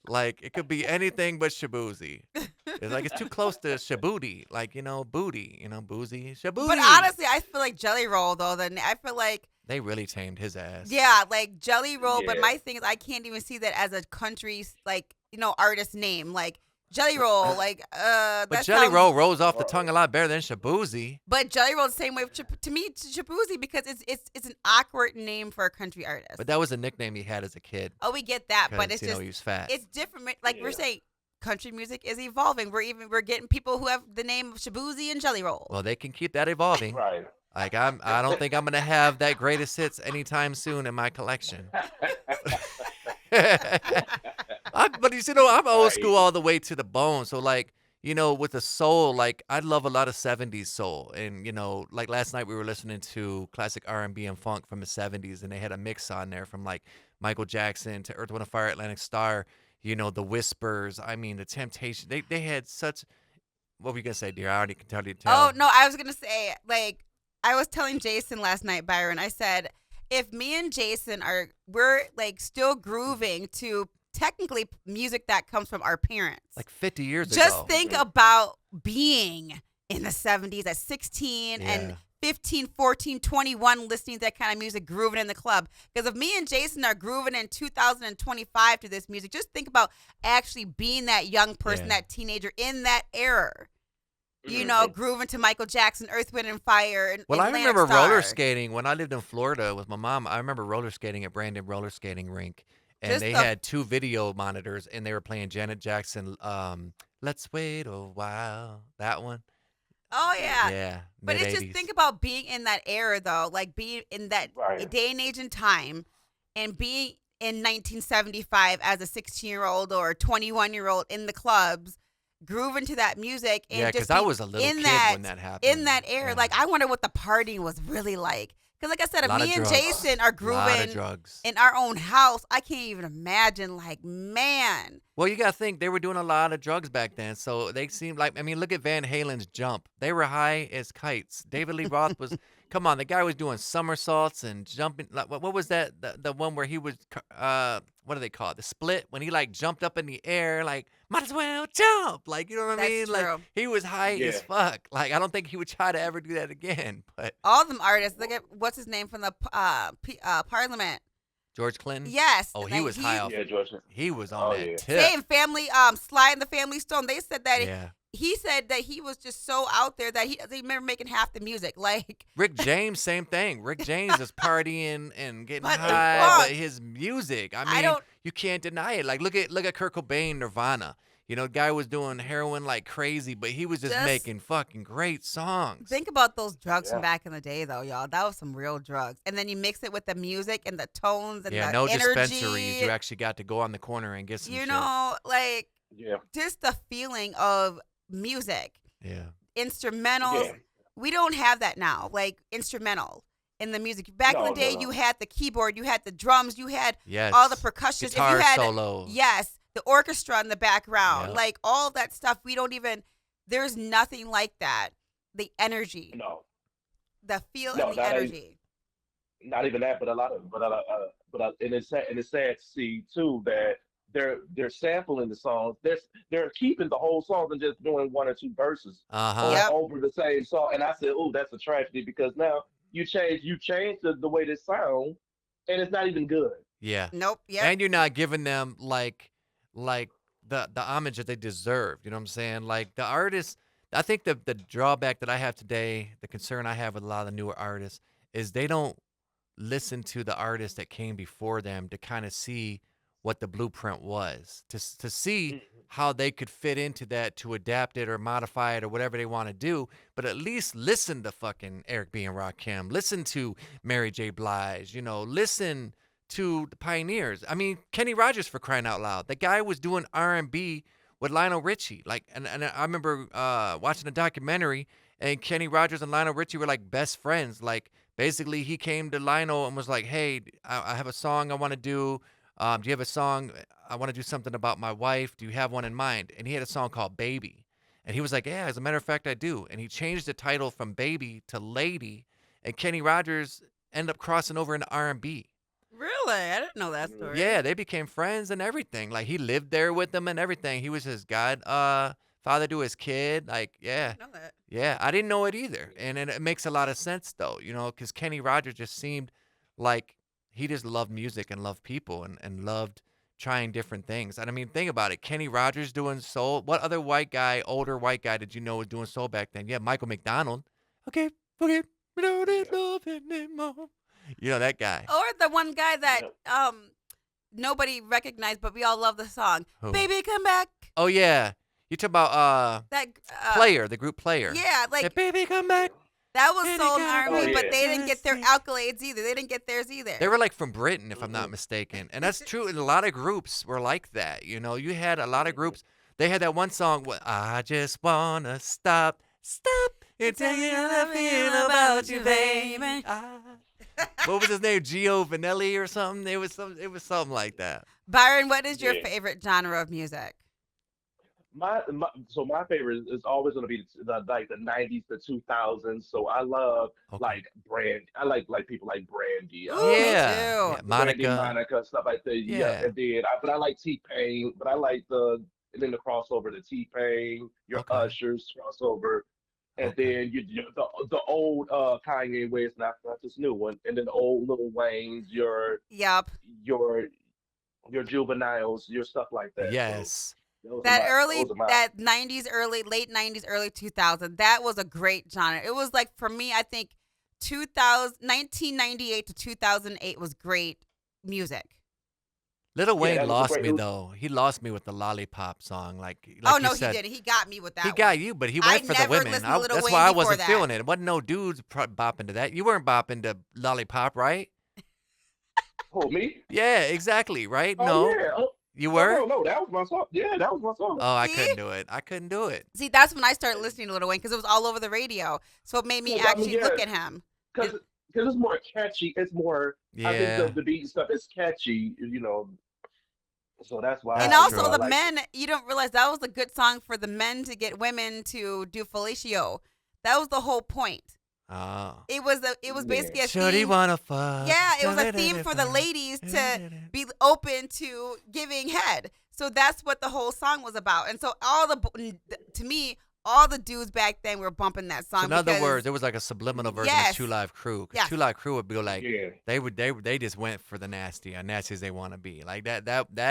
[SPEAKER 3] Like, it could be anything but Shabuzi. It's like, it's too close to Shabuti. Like, you know, booty, you know, boozy. Shabuti.
[SPEAKER 4] But honestly, I feel like Jelly Roll, though. I feel like,
[SPEAKER 3] They really tamed his ass.
[SPEAKER 4] yeah, like Jelly Roll. But
[SPEAKER 5] Yeah.
[SPEAKER 4] my thing is, I can't even see that as a country, like, artist name. Like, Jelly Roll, like,
[SPEAKER 3] But
[SPEAKER 4] that
[SPEAKER 3] Jelly
[SPEAKER 4] sounds-
[SPEAKER 3] Roll rolls off the tongue a lot better than Shabuzi.
[SPEAKER 4] But Jelly Roll the same way to me to Shabuzi because it's an awkward name for a country artist.
[SPEAKER 3] But that was a nickname he had as a kid.
[SPEAKER 4] Oh, we get that, but
[SPEAKER 3] 'cause,
[SPEAKER 4] it's
[SPEAKER 3] you know,
[SPEAKER 4] just
[SPEAKER 3] he was fat.
[SPEAKER 4] it's different. Like we're
[SPEAKER 5] Yeah.
[SPEAKER 4] saying, country music is evolving. We're getting people who have the name of Shabuzi and Jelly Roll.
[SPEAKER 3] Well, they can keep that evolving.
[SPEAKER 5] Right.
[SPEAKER 3] Like I don't think I'm gonna have that greatest hits anytime soon in my collection. But you know, I'm old school all the way to the bone. So like, you know, with the soul, like I love a lot of '70s soul, and you know, like last night we were listening to classic R&B and funk from the '70s, and they had a mix on there from like Michael Jackson to Earth, Wind, and Fire, Atlantic Starr. You know, the Whispers. I mean, the Temptation. They had such. What were you gonna say, dear? I already can tell you.
[SPEAKER 4] Oh no, I was gonna say like I was telling Jason last night, Byron. I said if me and Jason we're like still grooving to technically music that comes from our parents.
[SPEAKER 3] Like 50 years ago.
[SPEAKER 4] Just think about being in the 70s at 16
[SPEAKER 3] Yeah.
[SPEAKER 4] and 15, 14, 21 listening to that kind of music, grooving in the club. Because if me and Jason are grooving in 2025 to this music, just think about actually being that young person,
[SPEAKER 3] Yeah.
[SPEAKER 4] that teenager in that era. You know, grooving to Michael Jackson, Earth, Wind, and Fire. And
[SPEAKER 3] Well, I
[SPEAKER 4] Atlantic
[SPEAKER 3] remember roller
[SPEAKER 4] Starr.
[SPEAKER 3] skating when I lived in Florida with my mom. I remember roller skating at Brandon Roller Skating Rink, and
[SPEAKER 4] Just
[SPEAKER 3] they
[SPEAKER 4] the-
[SPEAKER 3] had 2 video monitors, and they were playing Janet Jackson. Let's wait a while. That one.
[SPEAKER 4] Oh, yeah.
[SPEAKER 3] Yeah.
[SPEAKER 4] But it's just
[SPEAKER 3] mid-80s.
[SPEAKER 4] think about being in that era, though, like being in that
[SPEAKER 5] Right.
[SPEAKER 4] day and age and time, and being in 1975 as a 16-year-old or 21-year-old in the clubs, grooving to that music, and
[SPEAKER 3] Yeah,
[SPEAKER 4] just
[SPEAKER 3] because I
[SPEAKER 4] be
[SPEAKER 3] was a little
[SPEAKER 4] in
[SPEAKER 3] kid
[SPEAKER 4] that
[SPEAKER 3] when that happened.
[SPEAKER 4] in that era.
[SPEAKER 3] Yeah.
[SPEAKER 4] Like I wonder what the partying was really like. Because like I said, if
[SPEAKER 3] Lot of
[SPEAKER 4] me and
[SPEAKER 3] drugs.
[SPEAKER 4] Jason are
[SPEAKER 3] lot of
[SPEAKER 4] grooving
[SPEAKER 3] drugs.
[SPEAKER 4] in our own house, I can't even imagine. Like man,
[SPEAKER 3] Well, you gotta think they were doing a lot of drugs back then, so they seemed like. I mean, look at Van Halen's Jump. They were high as kites. David Lee Roth was. Come on, the guy was doing somersaults and jumping. Like, what was that? The one where he was. What do they call it? The split when he like jumped up in the air, like might as well jump. Like you know what I
[SPEAKER 4] That's
[SPEAKER 3] mean? Like
[SPEAKER 4] true.
[SPEAKER 3] he was high as
[SPEAKER 5] Yeah.
[SPEAKER 3] fuck. Like I don't think he would try to ever do that again. But
[SPEAKER 4] all them artists. Look at what's his name from the Parliament.
[SPEAKER 3] George Clinton.
[SPEAKER 4] Yes.
[SPEAKER 3] Oh, he
[SPEAKER 4] like,
[SPEAKER 3] was high off.
[SPEAKER 5] Yeah, George.
[SPEAKER 3] He was on
[SPEAKER 5] Oh,
[SPEAKER 3] that
[SPEAKER 5] yeah.
[SPEAKER 3] tip.
[SPEAKER 4] Same family, Sly and the Family Stone. They said that
[SPEAKER 3] Yeah.
[SPEAKER 4] he said that he was just so out there that he doesn't even remember making half the music. Like,
[SPEAKER 3] Rick James, same thing. Rick James is partying and getting
[SPEAKER 4] What the
[SPEAKER 3] high,
[SPEAKER 4] fuck?
[SPEAKER 3] but his music, I
[SPEAKER 4] I
[SPEAKER 3] mean,
[SPEAKER 4] don't-
[SPEAKER 3] you can't deny it. Like look at Kurt Cobain, Nirvana. You know, guy was doing heroin like crazy, but he was just
[SPEAKER 4] Just
[SPEAKER 3] making fucking great songs.
[SPEAKER 4] think about those drugs from
[SPEAKER 5] Yeah.
[SPEAKER 4] back in the day, though, y'all. That was some real drugs. And then you mix it with the music and the tones and
[SPEAKER 3] Yeah,
[SPEAKER 4] the
[SPEAKER 3] no
[SPEAKER 4] energy.
[SPEAKER 3] dispensaries. You actually got to go on the corner and get some
[SPEAKER 4] You
[SPEAKER 3] shit.
[SPEAKER 4] know, like
[SPEAKER 5] Yeah.
[SPEAKER 4] just the feeling of music,
[SPEAKER 3] Yeah.
[SPEAKER 4] instrumentals.
[SPEAKER 5] Yeah.
[SPEAKER 4] We don't have that now. Like instrumental in the music. Back in
[SPEAKER 5] No,
[SPEAKER 4] the day,
[SPEAKER 5] no,
[SPEAKER 4] you
[SPEAKER 5] no.
[SPEAKER 4] had the keyboard, you had the drums, you had
[SPEAKER 3] Yes.
[SPEAKER 4] all the percussion. If
[SPEAKER 3] Guitar
[SPEAKER 4] you had
[SPEAKER 3] solos.
[SPEAKER 4] yes, the orchestra in the background,
[SPEAKER 3] Yep.
[SPEAKER 4] like all that stuff. We don't even. There's nothing like that. The energy,
[SPEAKER 5] No.
[SPEAKER 4] the feel,
[SPEAKER 5] No,
[SPEAKER 4] and the
[SPEAKER 5] that ain't
[SPEAKER 4] energy.
[SPEAKER 5] not even that, but a lot of, and it's sad to see too that they're sampling the songs. They're keeping the whole song and just doing one or two verses
[SPEAKER 3] Uh-huh.
[SPEAKER 4] Yep.
[SPEAKER 5] over the same song. And I said, oh, that's a tragedy because now you change the way this sound, and it's not even good.
[SPEAKER 3] Yeah.
[SPEAKER 4] Nope. Yep.
[SPEAKER 3] And you're not giving them like the homage that they deserve. You know what I'm saying? Like the artists, I think the drawback that I have today, the concern I have with a lot of the newer artists is they don't listen to the artists that came before them to kind of see what the blueprint was, to see
[SPEAKER 5] Mhm.
[SPEAKER 3] how they could fit into that, to adapt it or modify it or whatever they want to do, but at least listen to fucking Eric B and Rakim, listen to Mary J. Blige, you know, listen to the pioneers. I mean, Kenny Rogers, for crying out loud. The guy was doing R&B with Lionel Richie. Like, and I remember watching a documentary, and Kenny Rogers and Lionel Richie were like best friends. Like, basically, he came to Lionel and was like, "Hey, I have a song I want to do. Do you have a song? I want to do something about my wife. Do you have one in mind?" And he had a song called Baby. And he was like, "Yeah, as a matter of fact, I do." And he changed the title from Baby to Lady. And Kenny Rogers ended up crossing over into R&B.
[SPEAKER 4] Really? I didn't know that story.
[SPEAKER 3] Yeah, they became friends and everything. Like he lived there with them and everything. He was his father to his kid. Like,
[SPEAKER 4] I
[SPEAKER 3] yeah.
[SPEAKER 4] didn't know that.
[SPEAKER 3] Yeah, I didn't know it either. And it makes a lot of sense though, you know, because Kenny Rogers just seemed like he just loved music and loved people and loved trying different things. And I mean, think about it. Kenny Rogers doing soul. What other white guy, older white guy, did you know was doing soul back then? Yeah, Michael McDonald. Okay, we don't need love anymore. You know that guy.
[SPEAKER 4] Or the one guy that
[SPEAKER 5] Yeah.
[SPEAKER 4] nobody recognized, but we all love the song.
[SPEAKER 3] Who?
[SPEAKER 4] Baby, come back.
[SPEAKER 3] Oh yeah, you talk about
[SPEAKER 4] That
[SPEAKER 3] Player, the group Player.
[SPEAKER 4] Yeah,
[SPEAKER 3] Hey,
[SPEAKER 4] like
[SPEAKER 3] baby, come back.
[SPEAKER 4] that was
[SPEAKER 3] Any
[SPEAKER 4] soul in
[SPEAKER 3] kind of
[SPEAKER 4] R&B,
[SPEAKER 5] Oh,
[SPEAKER 4] but
[SPEAKER 5] yeah.
[SPEAKER 4] they didn't get their accolades either. They didn't get theirs either.
[SPEAKER 3] They were like from Britain, if I'm not mistaken, and that's true. And a lot of groups were like that. You know, you had a lot of groups. They had that one song. I just wanna stop and tell you how I feel about you, baby. What was his name? Gio Vanelli or something? It was something like that.
[SPEAKER 4] Byron, what is your
[SPEAKER 5] Yeah.
[SPEAKER 4] favorite genre of music?
[SPEAKER 5] So my favorite is always going to be like the 90s to 2000s. So I love
[SPEAKER 3] Okay.
[SPEAKER 5] like I like people like Brandy,
[SPEAKER 4] Ooh, me
[SPEAKER 3] Yeah.
[SPEAKER 4] too.
[SPEAKER 3] Yeah,
[SPEAKER 5] Brandy,
[SPEAKER 3] Monica.
[SPEAKER 5] Monica, stuff like that. Yeah,
[SPEAKER 3] Yeah.
[SPEAKER 5] and then but I like T Pain, but I like and then the crossover, the T Pain, your
[SPEAKER 3] Okay.
[SPEAKER 5] Ushers crossover, and
[SPEAKER 3] Okay.
[SPEAKER 5] then the old Kanye West, not this new one, and then the old Lil Wayne's,
[SPEAKER 4] Yup.
[SPEAKER 5] your your juveniles, your stuff like that. So
[SPEAKER 3] Yes.
[SPEAKER 5] those are
[SPEAKER 4] That
[SPEAKER 5] those are my
[SPEAKER 4] that 90s, late 90s, early 2000s, that was a great genre. It was like, for me, I think 1998 to 2008 was great music.
[SPEAKER 3] Lil Wayne
[SPEAKER 5] that was a
[SPEAKER 3] lost
[SPEAKER 5] great.
[SPEAKER 3] me though. He lost me with the Lollipop song. Like
[SPEAKER 4] Oh,
[SPEAKER 3] you
[SPEAKER 4] no,
[SPEAKER 3] said.
[SPEAKER 4] he didn't. He got me with that
[SPEAKER 3] He
[SPEAKER 4] one.
[SPEAKER 3] got you, but he
[SPEAKER 4] I
[SPEAKER 3] went for the
[SPEAKER 4] never
[SPEAKER 3] women.
[SPEAKER 4] listened to Lil
[SPEAKER 3] That's
[SPEAKER 4] Wayne
[SPEAKER 3] why I
[SPEAKER 4] before
[SPEAKER 3] wasn't
[SPEAKER 4] that.
[SPEAKER 3] feeling it. Wasn't no dudes bopping to that. You weren't bopping to Lollipop, right?
[SPEAKER 5] Oh, me?
[SPEAKER 3] Yeah, exactly, right?
[SPEAKER 5] Oh
[SPEAKER 3] No,
[SPEAKER 5] yeah. Oh,
[SPEAKER 3] you
[SPEAKER 5] no,
[SPEAKER 3] were.
[SPEAKER 5] no, no, that was my song. Yeah, that was my song.
[SPEAKER 3] Oh, I
[SPEAKER 4] See?
[SPEAKER 3] couldn't do it. I couldn't do it.
[SPEAKER 4] See, that's when I started listening to Lil Wayne, because it was all over the radio. So it made me
[SPEAKER 5] Because, I mean,
[SPEAKER 4] actually
[SPEAKER 5] yeah.
[SPEAKER 4] look at him.
[SPEAKER 5] Because it's more catchy. It's more. I
[SPEAKER 3] Yeah.
[SPEAKER 5] think the beat and stuff is catchy. So that's why.
[SPEAKER 4] And
[SPEAKER 3] That's
[SPEAKER 4] also
[SPEAKER 3] true.
[SPEAKER 4] the
[SPEAKER 5] like
[SPEAKER 4] men, you don't realize that was a good song for the men to get women to do fellatio. That was the whole point.
[SPEAKER 3] Oh.
[SPEAKER 4] It was basically a
[SPEAKER 3] Shorty
[SPEAKER 4] theme.
[SPEAKER 3] wanna fuck.
[SPEAKER 4] Yeah, it was a theme for the ladies to be open to giving head. So that's what the whole song was about. And so to me, all the dudes back then were bumping that song.
[SPEAKER 3] So in other
[SPEAKER 4] because-
[SPEAKER 3] words, it was like a subliminal version
[SPEAKER 4] Yes.
[SPEAKER 3] of Two Live Crew. 'Cause
[SPEAKER 4] Yes.
[SPEAKER 3] Two Live Crew would be like,
[SPEAKER 5] Yeah.
[SPEAKER 3] they just went for the nasty as they want to be. Like that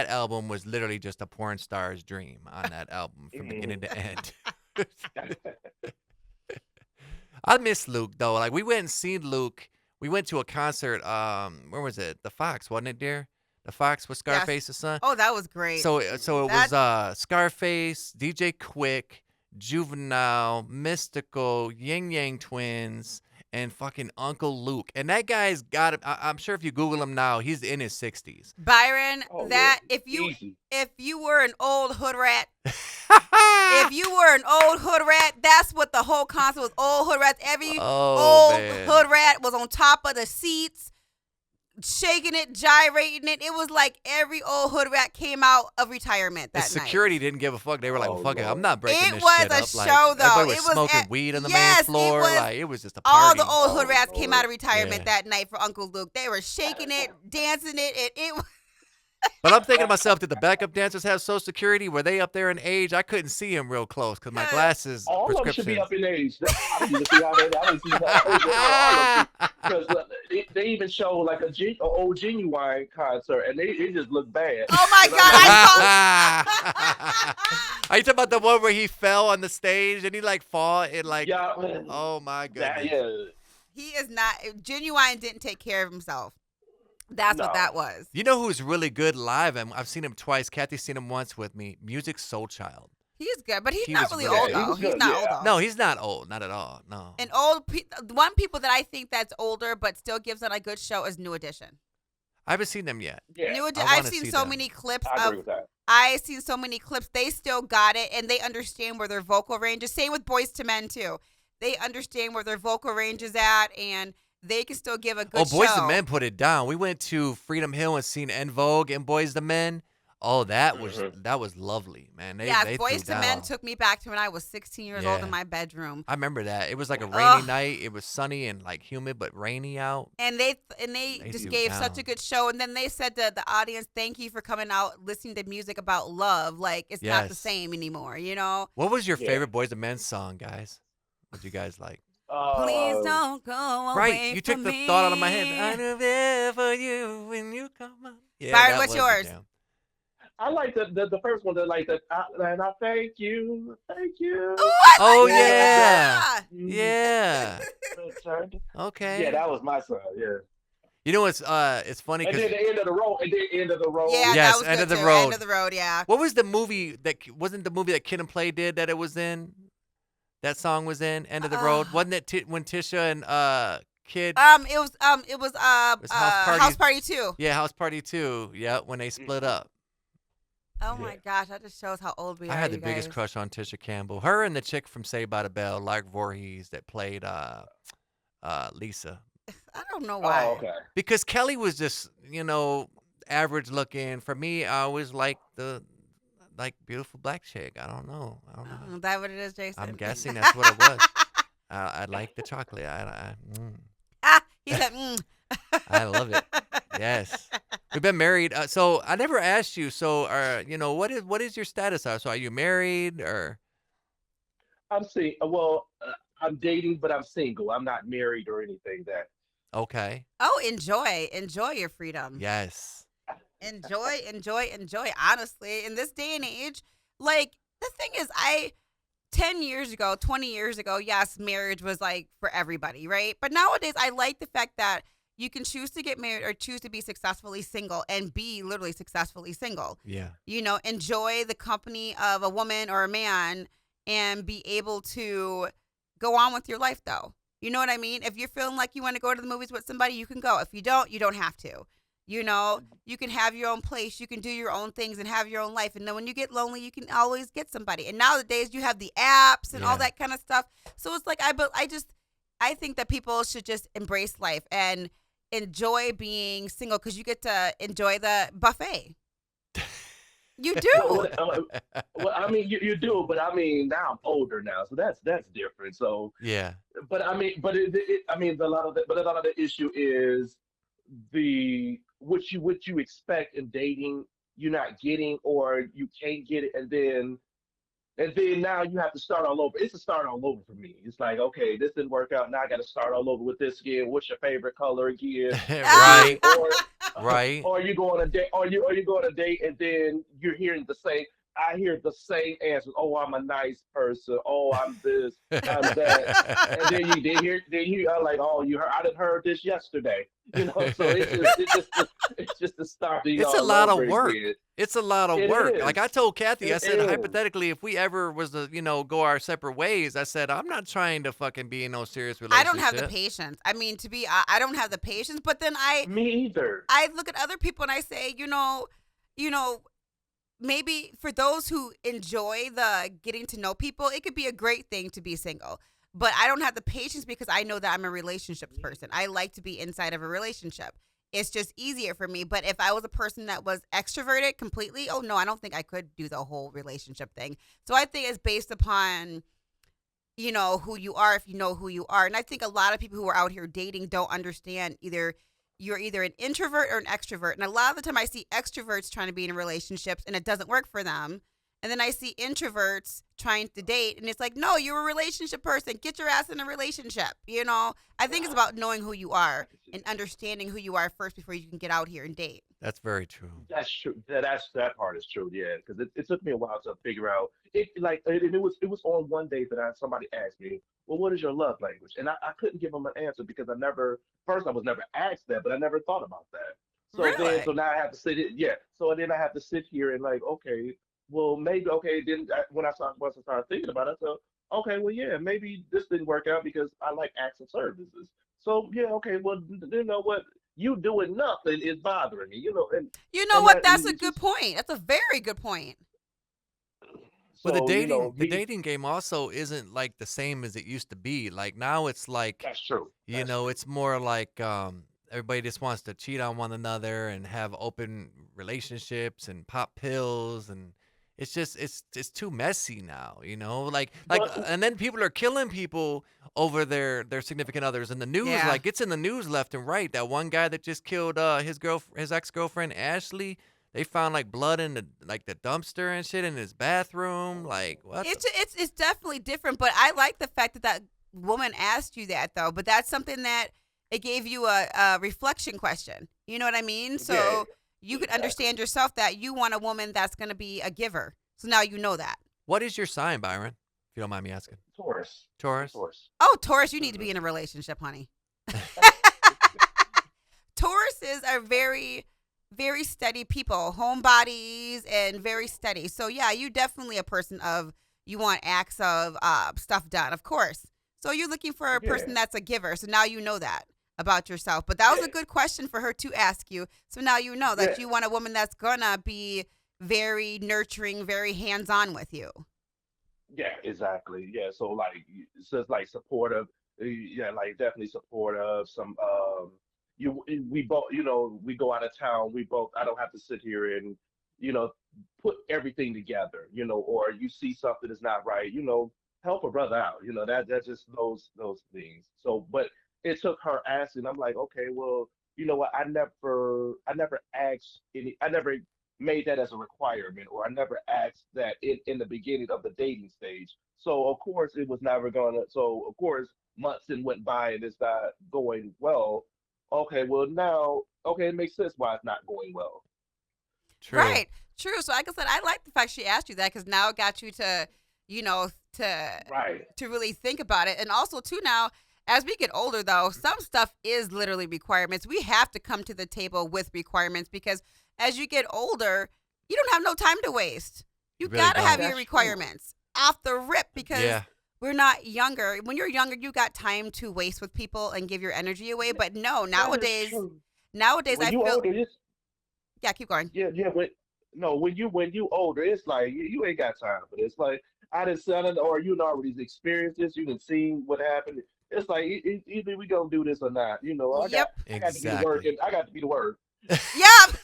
[SPEAKER 3] album was literally just a porn star's dream on that album from beginning to end. I miss Luke though. Like we went and seen Luke. We went to a concert. Where was it? The Fox, wasn't it, dear? The Fox with
[SPEAKER 4] Yes.
[SPEAKER 3] Scarface's son.
[SPEAKER 4] Oh, that was great.
[SPEAKER 3] So it was Scarface, DJ Quick, Juvenile, Mystical, Yin Yang Twins, and fucking Uncle Luke. And that guy's got it. I'm sure if you Google him now, he's in his 60s.
[SPEAKER 4] Byron,
[SPEAKER 5] Oh,
[SPEAKER 4] that
[SPEAKER 5] yeah.
[SPEAKER 4] if you
[SPEAKER 5] Easy.
[SPEAKER 4] were an old hood rat, if you were an old hood rat, that's what the whole concept was. Old hood rats. Every
[SPEAKER 3] Oh,
[SPEAKER 4] old
[SPEAKER 3] man.
[SPEAKER 4] hood rat was on top of the seats, shaking it, gyrating it. It was like every old hood rat came out of retirement
[SPEAKER 3] The
[SPEAKER 4] that night.
[SPEAKER 3] security didn't give a fuck. They were like,
[SPEAKER 5] Oh,
[SPEAKER 3] well, fuck it.
[SPEAKER 5] Lord.
[SPEAKER 3] I'm not breaking
[SPEAKER 4] It
[SPEAKER 3] this
[SPEAKER 4] was
[SPEAKER 3] shit
[SPEAKER 4] a
[SPEAKER 3] up. Like,
[SPEAKER 4] show, though.
[SPEAKER 3] everybody was
[SPEAKER 4] It was
[SPEAKER 3] smoking
[SPEAKER 4] at-
[SPEAKER 3] weed on the
[SPEAKER 4] yes,
[SPEAKER 3] main
[SPEAKER 4] it
[SPEAKER 3] floor.
[SPEAKER 4] was
[SPEAKER 3] Like, it was just a
[SPEAKER 4] All
[SPEAKER 3] party.
[SPEAKER 4] the old hood
[SPEAKER 5] Oh,
[SPEAKER 4] rats came out of
[SPEAKER 5] Lord.
[SPEAKER 4] retirement
[SPEAKER 3] Yeah.
[SPEAKER 4] that night for Uncle Luke. They were shaking it, dancing it, and it was.
[SPEAKER 3] But I'm thinking to myself, did the backup dancers have Social Security? Were they up there in age? I couldn't see him real close because my glasses
[SPEAKER 5] All of them should be
[SPEAKER 3] prescriptions.
[SPEAKER 5] up in age. I didn't even see how they. I didn't see how because they even show like a old Genuine concert, and it just looked bad.
[SPEAKER 4] Oh my
[SPEAKER 5] And I'm
[SPEAKER 4] God!
[SPEAKER 5] like,
[SPEAKER 3] Are you talking about the one where he fell on the stage and he like fall and like?
[SPEAKER 5] yeah,
[SPEAKER 3] Oh my
[SPEAKER 5] that,
[SPEAKER 3] goodness.
[SPEAKER 5] yeah.
[SPEAKER 4] He is not. Genuine didn't take care of himself. That's what
[SPEAKER 5] No.
[SPEAKER 4] that was.
[SPEAKER 3] You know who's really good live? I've seen him twice. Kathy's seen him once with me. Music Soul Child.
[SPEAKER 4] He's good, but he's
[SPEAKER 3] He
[SPEAKER 4] not
[SPEAKER 3] was
[SPEAKER 4] really
[SPEAKER 3] really
[SPEAKER 4] old
[SPEAKER 3] good.
[SPEAKER 5] He
[SPEAKER 4] though.
[SPEAKER 5] was
[SPEAKER 4] He's
[SPEAKER 5] good,
[SPEAKER 4] not
[SPEAKER 5] yeah.
[SPEAKER 4] old though.
[SPEAKER 3] No, he's not old. Not at all. No.
[SPEAKER 4] And one people that I think that's older but still gives on a good show is New Edition.
[SPEAKER 3] I haven't seen them yet.
[SPEAKER 5] Yeah,
[SPEAKER 3] I
[SPEAKER 4] I've
[SPEAKER 3] wanna
[SPEAKER 4] seen
[SPEAKER 3] see
[SPEAKER 4] so
[SPEAKER 3] them.
[SPEAKER 4] many clips
[SPEAKER 5] I agree
[SPEAKER 4] of.
[SPEAKER 5] with that.
[SPEAKER 4] I've seen so many clips. They still got it, and they understand where their vocal range is. Same with Boys to Men too. They understand where their vocal range is at, and they can still give a good show.
[SPEAKER 3] Oh, Boys to Men put it down. We went to Freedom Hill and seen En Vogue and Boys to Men. Oh, that was lovely, man. They
[SPEAKER 4] Boys
[SPEAKER 3] threw
[SPEAKER 4] to Men
[SPEAKER 3] down.
[SPEAKER 4] took me back to when I was 16 years old
[SPEAKER 3] Yeah.
[SPEAKER 4] in my bedroom.
[SPEAKER 3] I remember that. It was like a rainy
[SPEAKER 4] Ugh.
[SPEAKER 3] night. It was sunny and like humid but rainy out.
[SPEAKER 4] And they
[SPEAKER 3] They
[SPEAKER 4] just
[SPEAKER 3] threw
[SPEAKER 4] gave such
[SPEAKER 3] down.
[SPEAKER 4] a good show. And then they said to the audience, "Thank you for coming out, listening to music about love. Like it's not the
[SPEAKER 3] Yes.
[SPEAKER 4] same anymore, you know."
[SPEAKER 3] What was your
[SPEAKER 5] Yeah.
[SPEAKER 3] favorite Boys to Men song, guys? What you guys like?
[SPEAKER 4] Please don't go away
[SPEAKER 3] Right, you took
[SPEAKER 4] from
[SPEAKER 3] the
[SPEAKER 4] me.
[SPEAKER 3] thought out of my head. I'm there for you when you come on. Yeah,
[SPEAKER 4] Byron,
[SPEAKER 3] that
[SPEAKER 4] what's
[SPEAKER 3] was the
[SPEAKER 4] yours?
[SPEAKER 3] jam.
[SPEAKER 5] I like the first one. And I thank you, thank you.
[SPEAKER 4] Ooh, I
[SPEAKER 3] Oh
[SPEAKER 4] like that.
[SPEAKER 3] yeah, okay.
[SPEAKER 5] Yeah, that was my son. Yeah,
[SPEAKER 3] You know it's funny
[SPEAKER 5] and
[SPEAKER 3] because
[SPEAKER 5] then the end of the road. And then end of the road.
[SPEAKER 4] Yeah,
[SPEAKER 3] Yes,
[SPEAKER 4] that was
[SPEAKER 3] End
[SPEAKER 4] good
[SPEAKER 3] of the
[SPEAKER 4] too.
[SPEAKER 3] Road.
[SPEAKER 4] End of the road, yeah.
[SPEAKER 3] what was the movie that wasn't the movie that Kid and Play did that it was in? That song was in End of the Road. Wasn't it when Tisha and Kid?
[SPEAKER 4] It was
[SPEAKER 3] was
[SPEAKER 4] House Party 2.
[SPEAKER 3] Yeah, House Party 2. Yeah, when they split up.
[SPEAKER 4] Oh my gosh, that just shows how old we are.
[SPEAKER 3] I had the
[SPEAKER 4] you
[SPEAKER 3] biggest
[SPEAKER 4] guys.
[SPEAKER 3] crush on Tisha Campbell. Her and the chick from Saved by the Bell, Lark Voorhees, that played Lisa.
[SPEAKER 4] I don't know why.
[SPEAKER 5] Oh, okay.
[SPEAKER 3] Because Kelly was just, average looking. For me, I always liked the beautiful black chick. I don't know.
[SPEAKER 4] Is that what it is, Jason?
[SPEAKER 3] I'm guessing that's what it was. I like the chocolate.
[SPEAKER 4] He said, mm.
[SPEAKER 3] I love it. Yes. We've been married. So I never asked you. So, what is your status? So are you married or?
[SPEAKER 5] I'm well, I'm dating, but I'm single. I'm not married or anything. That
[SPEAKER 3] Okay.
[SPEAKER 4] Oh, enjoy your freedom.
[SPEAKER 3] Yes.
[SPEAKER 4] Enjoy. Honestly, in this day and age, like the thing is, 10 years ago, 20 years ago, yes, marriage was like for everybody, right? But nowadays, I like the fact that you can choose to get married or choose to be successfully single and be literally successfully single.
[SPEAKER 3] Yeah.
[SPEAKER 4] Enjoy the company of a woman or a man and be able to go on with your life, though. You know what I mean? If you're feeling like you want to go to the movies with somebody, you can go. If you don't have to. You can have your own place. You can do your own things and have your own life. And then when you get lonely, you can always get somebody. And nowadays, you have the apps and all
[SPEAKER 3] Yeah.
[SPEAKER 4] that kind of stuff. So it's like I think that people should just embrace life and enjoy being single because you get to enjoy the buffet. You do.
[SPEAKER 5] well, I mean, you do, but I mean, now I'm older now, so that's different. So,
[SPEAKER 3] Yeah.
[SPEAKER 5] but I mean, I mean, a lot of the issue is what you expect in dating, you're not getting, or you can't get it, and then now you have to start all over. It's a start all over for me. It's like, okay, this didn't work out. Now I got to start all over with this again. What's your favorite color again?
[SPEAKER 3] Right.
[SPEAKER 5] Or
[SPEAKER 3] Right.
[SPEAKER 5] or you go on a date, or you go on a date, and then you're hearing the same. I hear the same answers. Oh, I'm a nice person. Oh, I'm this, I'm that. And then you are like, oh, you heard, I didn't heard this yesterday. So it's just the starting
[SPEAKER 3] It's a
[SPEAKER 5] all
[SPEAKER 3] lot of
[SPEAKER 5] over
[SPEAKER 3] work.
[SPEAKER 5] again.
[SPEAKER 3] It's a lot of
[SPEAKER 5] It
[SPEAKER 3] work. Like I
[SPEAKER 5] is.
[SPEAKER 3] told Kathy, I
[SPEAKER 5] It
[SPEAKER 3] said
[SPEAKER 5] is.
[SPEAKER 3] hypothetically, if we ever was to, go our separate ways, I said I'm not trying to fucking be in no serious
[SPEAKER 4] I don't have the
[SPEAKER 3] relationship.
[SPEAKER 4] patience. I mean, I don't have the patience. But then
[SPEAKER 5] Me either.
[SPEAKER 4] I look at other people and I say, you know, maybe for those who enjoy the getting to know people, it could be a great thing to be single. But I don't have the patience because I know that I'm a relationships person. I like to be inside of a relationship. It's just easier for me. But if I was a person that was extroverted completely, oh no, I don't think I could do the whole relationship thing. So I think it's based upon, who you are, if you know who you are. And I think a lot of people who are out here dating don't understand you're either an introvert or an extrovert. And a lot of the time I see extroverts trying to be in relationships and it doesn't work for them. And then I see introverts trying to date and it's like, no, you're a relationship person. Get your ass in a relationship. I think it's about knowing who you are and understanding who you are first before you can get out here and date.
[SPEAKER 3] That's very true.
[SPEAKER 5] That's true. That part is true. Yeah, because it took me a while to figure out it. Like, and it was on one day that somebody asked me, "Well, what is your love language?" And I couldn't give them an answer because I was never asked that, but I never thought about that. So
[SPEAKER 4] Really?
[SPEAKER 5] now I have to yeah. So then I have to sit here and like, okay, well, maybe okay. Then once I started thinking about it, so okay, well, yeah, maybe this didn't work out because I like acts of services. So yeah, okay, well, you know what? You doing nothing is bothering me,
[SPEAKER 4] You know
[SPEAKER 5] and
[SPEAKER 4] what?
[SPEAKER 5] that
[SPEAKER 4] That's a
[SPEAKER 5] you
[SPEAKER 4] good
[SPEAKER 5] just
[SPEAKER 4] point. That's a very good point.
[SPEAKER 3] Well, the
[SPEAKER 5] so
[SPEAKER 3] dating the
[SPEAKER 5] me.
[SPEAKER 3] dating game also isn't like the same as it used to be. Like now it's like,
[SPEAKER 5] That's true. That's true.
[SPEAKER 3] it's more like everybody just wants to cheat on one another and have open relationships and pop pills and it's too messy now,
[SPEAKER 5] But
[SPEAKER 3] and then people are killing people over their significant others in the news.
[SPEAKER 4] Yeah.
[SPEAKER 3] Like it's in the news left and right. That one guy that just killed his ex-girlfriend Ashley. They found like blood in the dumpster and shit in his bathroom. Like what the
[SPEAKER 4] It's definitely different, but I like the fact that that woman asked you that though. But that's something that it gave you a reflection question. You know what I mean?
[SPEAKER 5] yeah,
[SPEAKER 4] So you could
[SPEAKER 5] exactly.
[SPEAKER 4] understand yourself that you want a woman that's going to be a giver. So now you know that.
[SPEAKER 3] What is your sign, Byron? If you don't mind me asking.
[SPEAKER 5] Taurus. I'm a
[SPEAKER 3] Taurus.
[SPEAKER 5] Taurus.
[SPEAKER 4] Oh, Taurus, you need to
[SPEAKER 5] Hmm.
[SPEAKER 4] be in a relationship, honey. Tauruses are very, very steady people, homebodies, and very steady. So yeah, you definitely a person of you want acts of stuff done, of course. So you're looking for a
[SPEAKER 5] Yeah,
[SPEAKER 4] person that's a giver. So now you know that about yourself. But that was
[SPEAKER 5] yeah,
[SPEAKER 4] a good question for her to ask you. So now you know
[SPEAKER 5] yeah,
[SPEAKER 4] that you want a woman that's gonna be very nurturing, very hands on with you.
[SPEAKER 5] yeah, exactly. Yeah, so like, so it's like supportive. Yeah, like definitely supportive. We both, we go out of town. We both. I don't have to sit here and, you know, put everything together. Or you see something that's not right. Help a brother out. That's just those things. So, but it took her asking. I'm like, okay, well, you know what? I never asked any. I never made that as a requirement, or I never asked that in the beginning of the dating stage. So of course it was never gonna. So of course months and went by and it's not going well. Okay, well now, okay, it makes sense why it's not going well.
[SPEAKER 3] True.
[SPEAKER 4] Right. True. So like I said, I like the fact she asked you that because now it got you to, you know, to
[SPEAKER 5] Right.
[SPEAKER 4] to really think about it. And also too now, as we get older though, some stuff is literally requirements. We have to come to the table with requirements because as you get older, you don't have no time to waste. You
[SPEAKER 3] You really
[SPEAKER 4] gotta
[SPEAKER 3] don't.
[SPEAKER 4] have your
[SPEAKER 5] That's true.
[SPEAKER 4] requirements off the rip because
[SPEAKER 3] Yeah.
[SPEAKER 4] we're not younger. When you're younger, you got time to waste with people and give your energy away. But no,
[SPEAKER 5] That is
[SPEAKER 4] nowadays,
[SPEAKER 5] true.
[SPEAKER 4] nowadays
[SPEAKER 5] When
[SPEAKER 4] I
[SPEAKER 5] you
[SPEAKER 4] feel
[SPEAKER 5] older, it's
[SPEAKER 4] yeah, keep going.
[SPEAKER 5] yeah, yeah. No, when you older, it's like you ain't got time for this. Like I done said it, or you done already experienced this. You done seen what happened. It's like either we gonna do this or not.
[SPEAKER 4] Yep.
[SPEAKER 5] I got to be the work,
[SPEAKER 3] Exactly.
[SPEAKER 5] and I got to be the work.
[SPEAKER 4] Yep.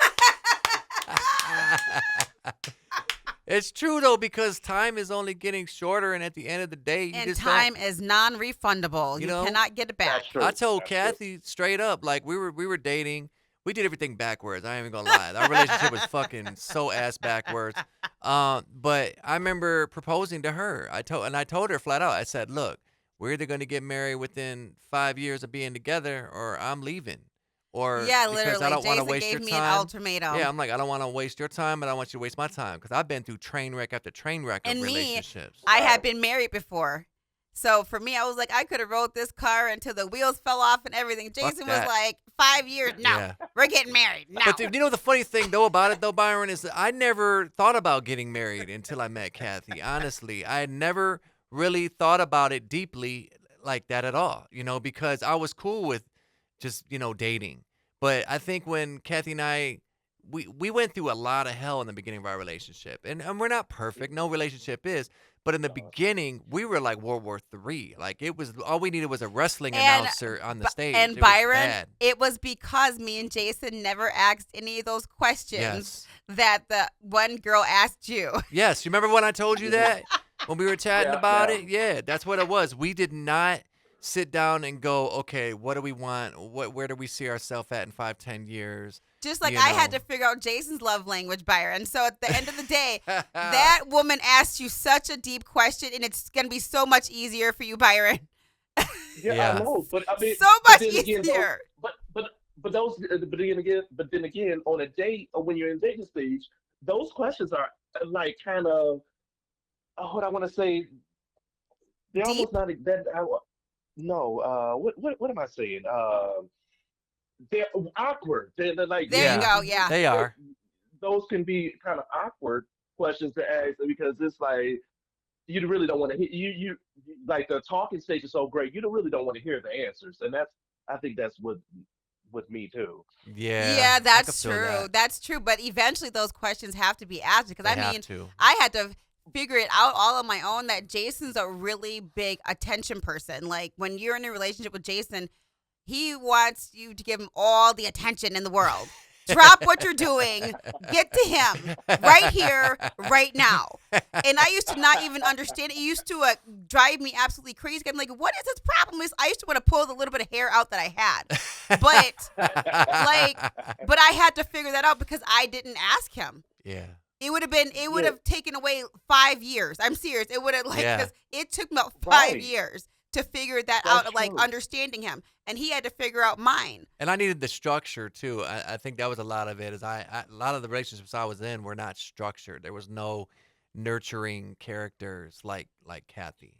[SPEAKER 3] It's true though because time is only getting shorter, and at the end of the day, you
[SPEAKER 4] And
[SPEAKER 3] just don't.
[SPEAKER 4] time is non-refundable.
[SPEAKER 3] You
[SPEAKER 4] You
[SPEAKER 3] know,
[SPEAKER 4] cannot get it
[SPEAKER 5] That's
[SPEAKER 4] back.
[SPEAKER 3] I
[SPEAKER 5] true.
[SPEAKER 3] told
[SPEAKER 5] That's true.
[SPEAKER 3] Kathy straight up, like we were dating. We did everything backwards. I ain't even gonna lie. Our relationship was fucking so ass backwards. But I remember proposing to her. I told her flat out. I said, "Look, we're either gonna get married within 5 years of being together, or I'm leaving, or
[SPEAKER 4] Yeah,
[SPEAKER 3] because
[SPEAKER 4] literally.
[SPEAKER 3] I don't want to
[SPEAKER 4] Jason
[SPEAKER 3] waste
[SPEAKER 4] gave
[SPEAKER 3] your
[SPEAKER 4] me
[SPEAKER 3] time.
[SPEAKER 4] an ultimatum.
[SPEAKER 3] Yeah, I'm like, I don't want to waste your time, but I want you to waste my time because I've been through train wreck after train wreck of
[SPEAKER 4] And me,
[SPEAKER 3] relationships.
[SPEAKER 4] I had been married before. So for me, I was like, I could have rode this car until the wheels fell off and everything. Jason was
[SPEAKER 3] that.
[SPEAKER 4] like, 5 years. No,
[SPEAKER 3] Yeah.
[SPEAKER 4] we're getting married. No.
[SPEAKER 3] But you know the funny thing though about it though, Byron, is that I never thought about getting married until I met Kathy. Honestly, I had never really thought about it deeply like that at all. You know, because I was cool with just dating. But I think when Kathy and I we went through a lot of hell in the beginning of our relationship, and we're not perfect. No relationship is. But in the beginning, we were like World War III. Like it was all we needed was a wrestling announcer on the stage.
[SPEAKER 4] And
[SPEAKER 3] It was
[SPEAKER 4] Byron,
[SPEAKER 3] bad.
[SPEAKER 4] it was because me and Jason never asked any of those questions
[SPEAKER 3] Yes.
[SPEAKER 4] that the one girl asked you.
[SPEAKER 3] Yes, you remember when I told you that when we were chatting
[SPEAKER 5] Yeah,
[SPEAKER 3] about
[SPEAKER 5] yeah.
[SPEAKER 3] it? Yeah, that's what it was. We did not sit down and go, okay, what do we want? Where do we see ourselves at in 5-10 years?
[SPEAKER 4] Just like
[SPEAKER 3] You
[SPEAKER 4] I had
[SPEAKER 3] know.
[SPEAKER 4] to figure out Jason's love language, Byron. So at the end of the day, that woman asked you such a deep question, and it's going to be so much easier for you, Byron.
[SPEAKER 5] Yeah,
[SPEAKER 3] Yeah.
[SPEAKER 5] I know, but I mean,
[SPEAKER 4] So
[SPEAKER 5] but
[SPEAKER 4] much
[SPEAKER 5] then again,
[SPEAKER 4] easier.
[SPEAKER 5] but then again, on a date or when you're in dating stage, those questions are like kind of what I want to say. They're
[SPEAKER 4] Deep?
[SPEAKER 5] almost not that. No, what am I saying? They're awkward. They're like
[SPEAKER 4] There you
[SPEAKER 3] Yeah.
[SPEAKER 4] go. Yeah.
[SPEAKER 3] They are.
[SPEAKER 5] those can be kind of awkward questions to ask because it's like you really don't want to hear like the talking stage is so great. You don't really don't want to hear the answers, and I think that's what with me too.
[SPEAKER 3] Yeah.
[SPEAKER 4] Yeah,
[SPEAKER 3] I could
[SPEAKER 4] that's
[SPEAKER 3] feel
[SPEAKER 4] true.
[SPEAKER 3] that.
[SPEAKER 4] That's true. But eventually, those questions have to be asked because
[SPEAKER 3] They
[SPEAKER 4] I
[SPEAKER 3] have
[SPEAKER 4] mean,
[SPEAKER 3] to.
[SPEAKER 4] I had to figure it out all on my own. That Jason's a really big attention person. Like when you're in a relationship with Jason, he wants you to give him all the attention in the world. Drop what you're doing. Get to him right here, right now. And I used to not even understand it. It used to drive me absolutely crazy. I'm like, what is his problem? I used to want to pull the little bit of hair out that I had. But I had to figure that out because I didn't ask him.
[SPEAKER 3] Yeah.
[SPEAKER 4] It would have taken away 5 years. I'm serious. It would have
[SPEAKER 3] Yeah.
[SPEAKER 4] because it took about 5
[SPEAKER 5] Right.
[SPEAKER 4] years to figure that
[SPEAKER 5] That's
[SPEAKER 4] out, like
[SPEAKER 5] true.
[SPEAKER 4] understanding him. And he had to figure out mine.
[SPEAKER 3] And I needed the structure too. I think that was a lot of it. A lot of the relationships I was in were not structured. There was no nurturing characters like Kathy.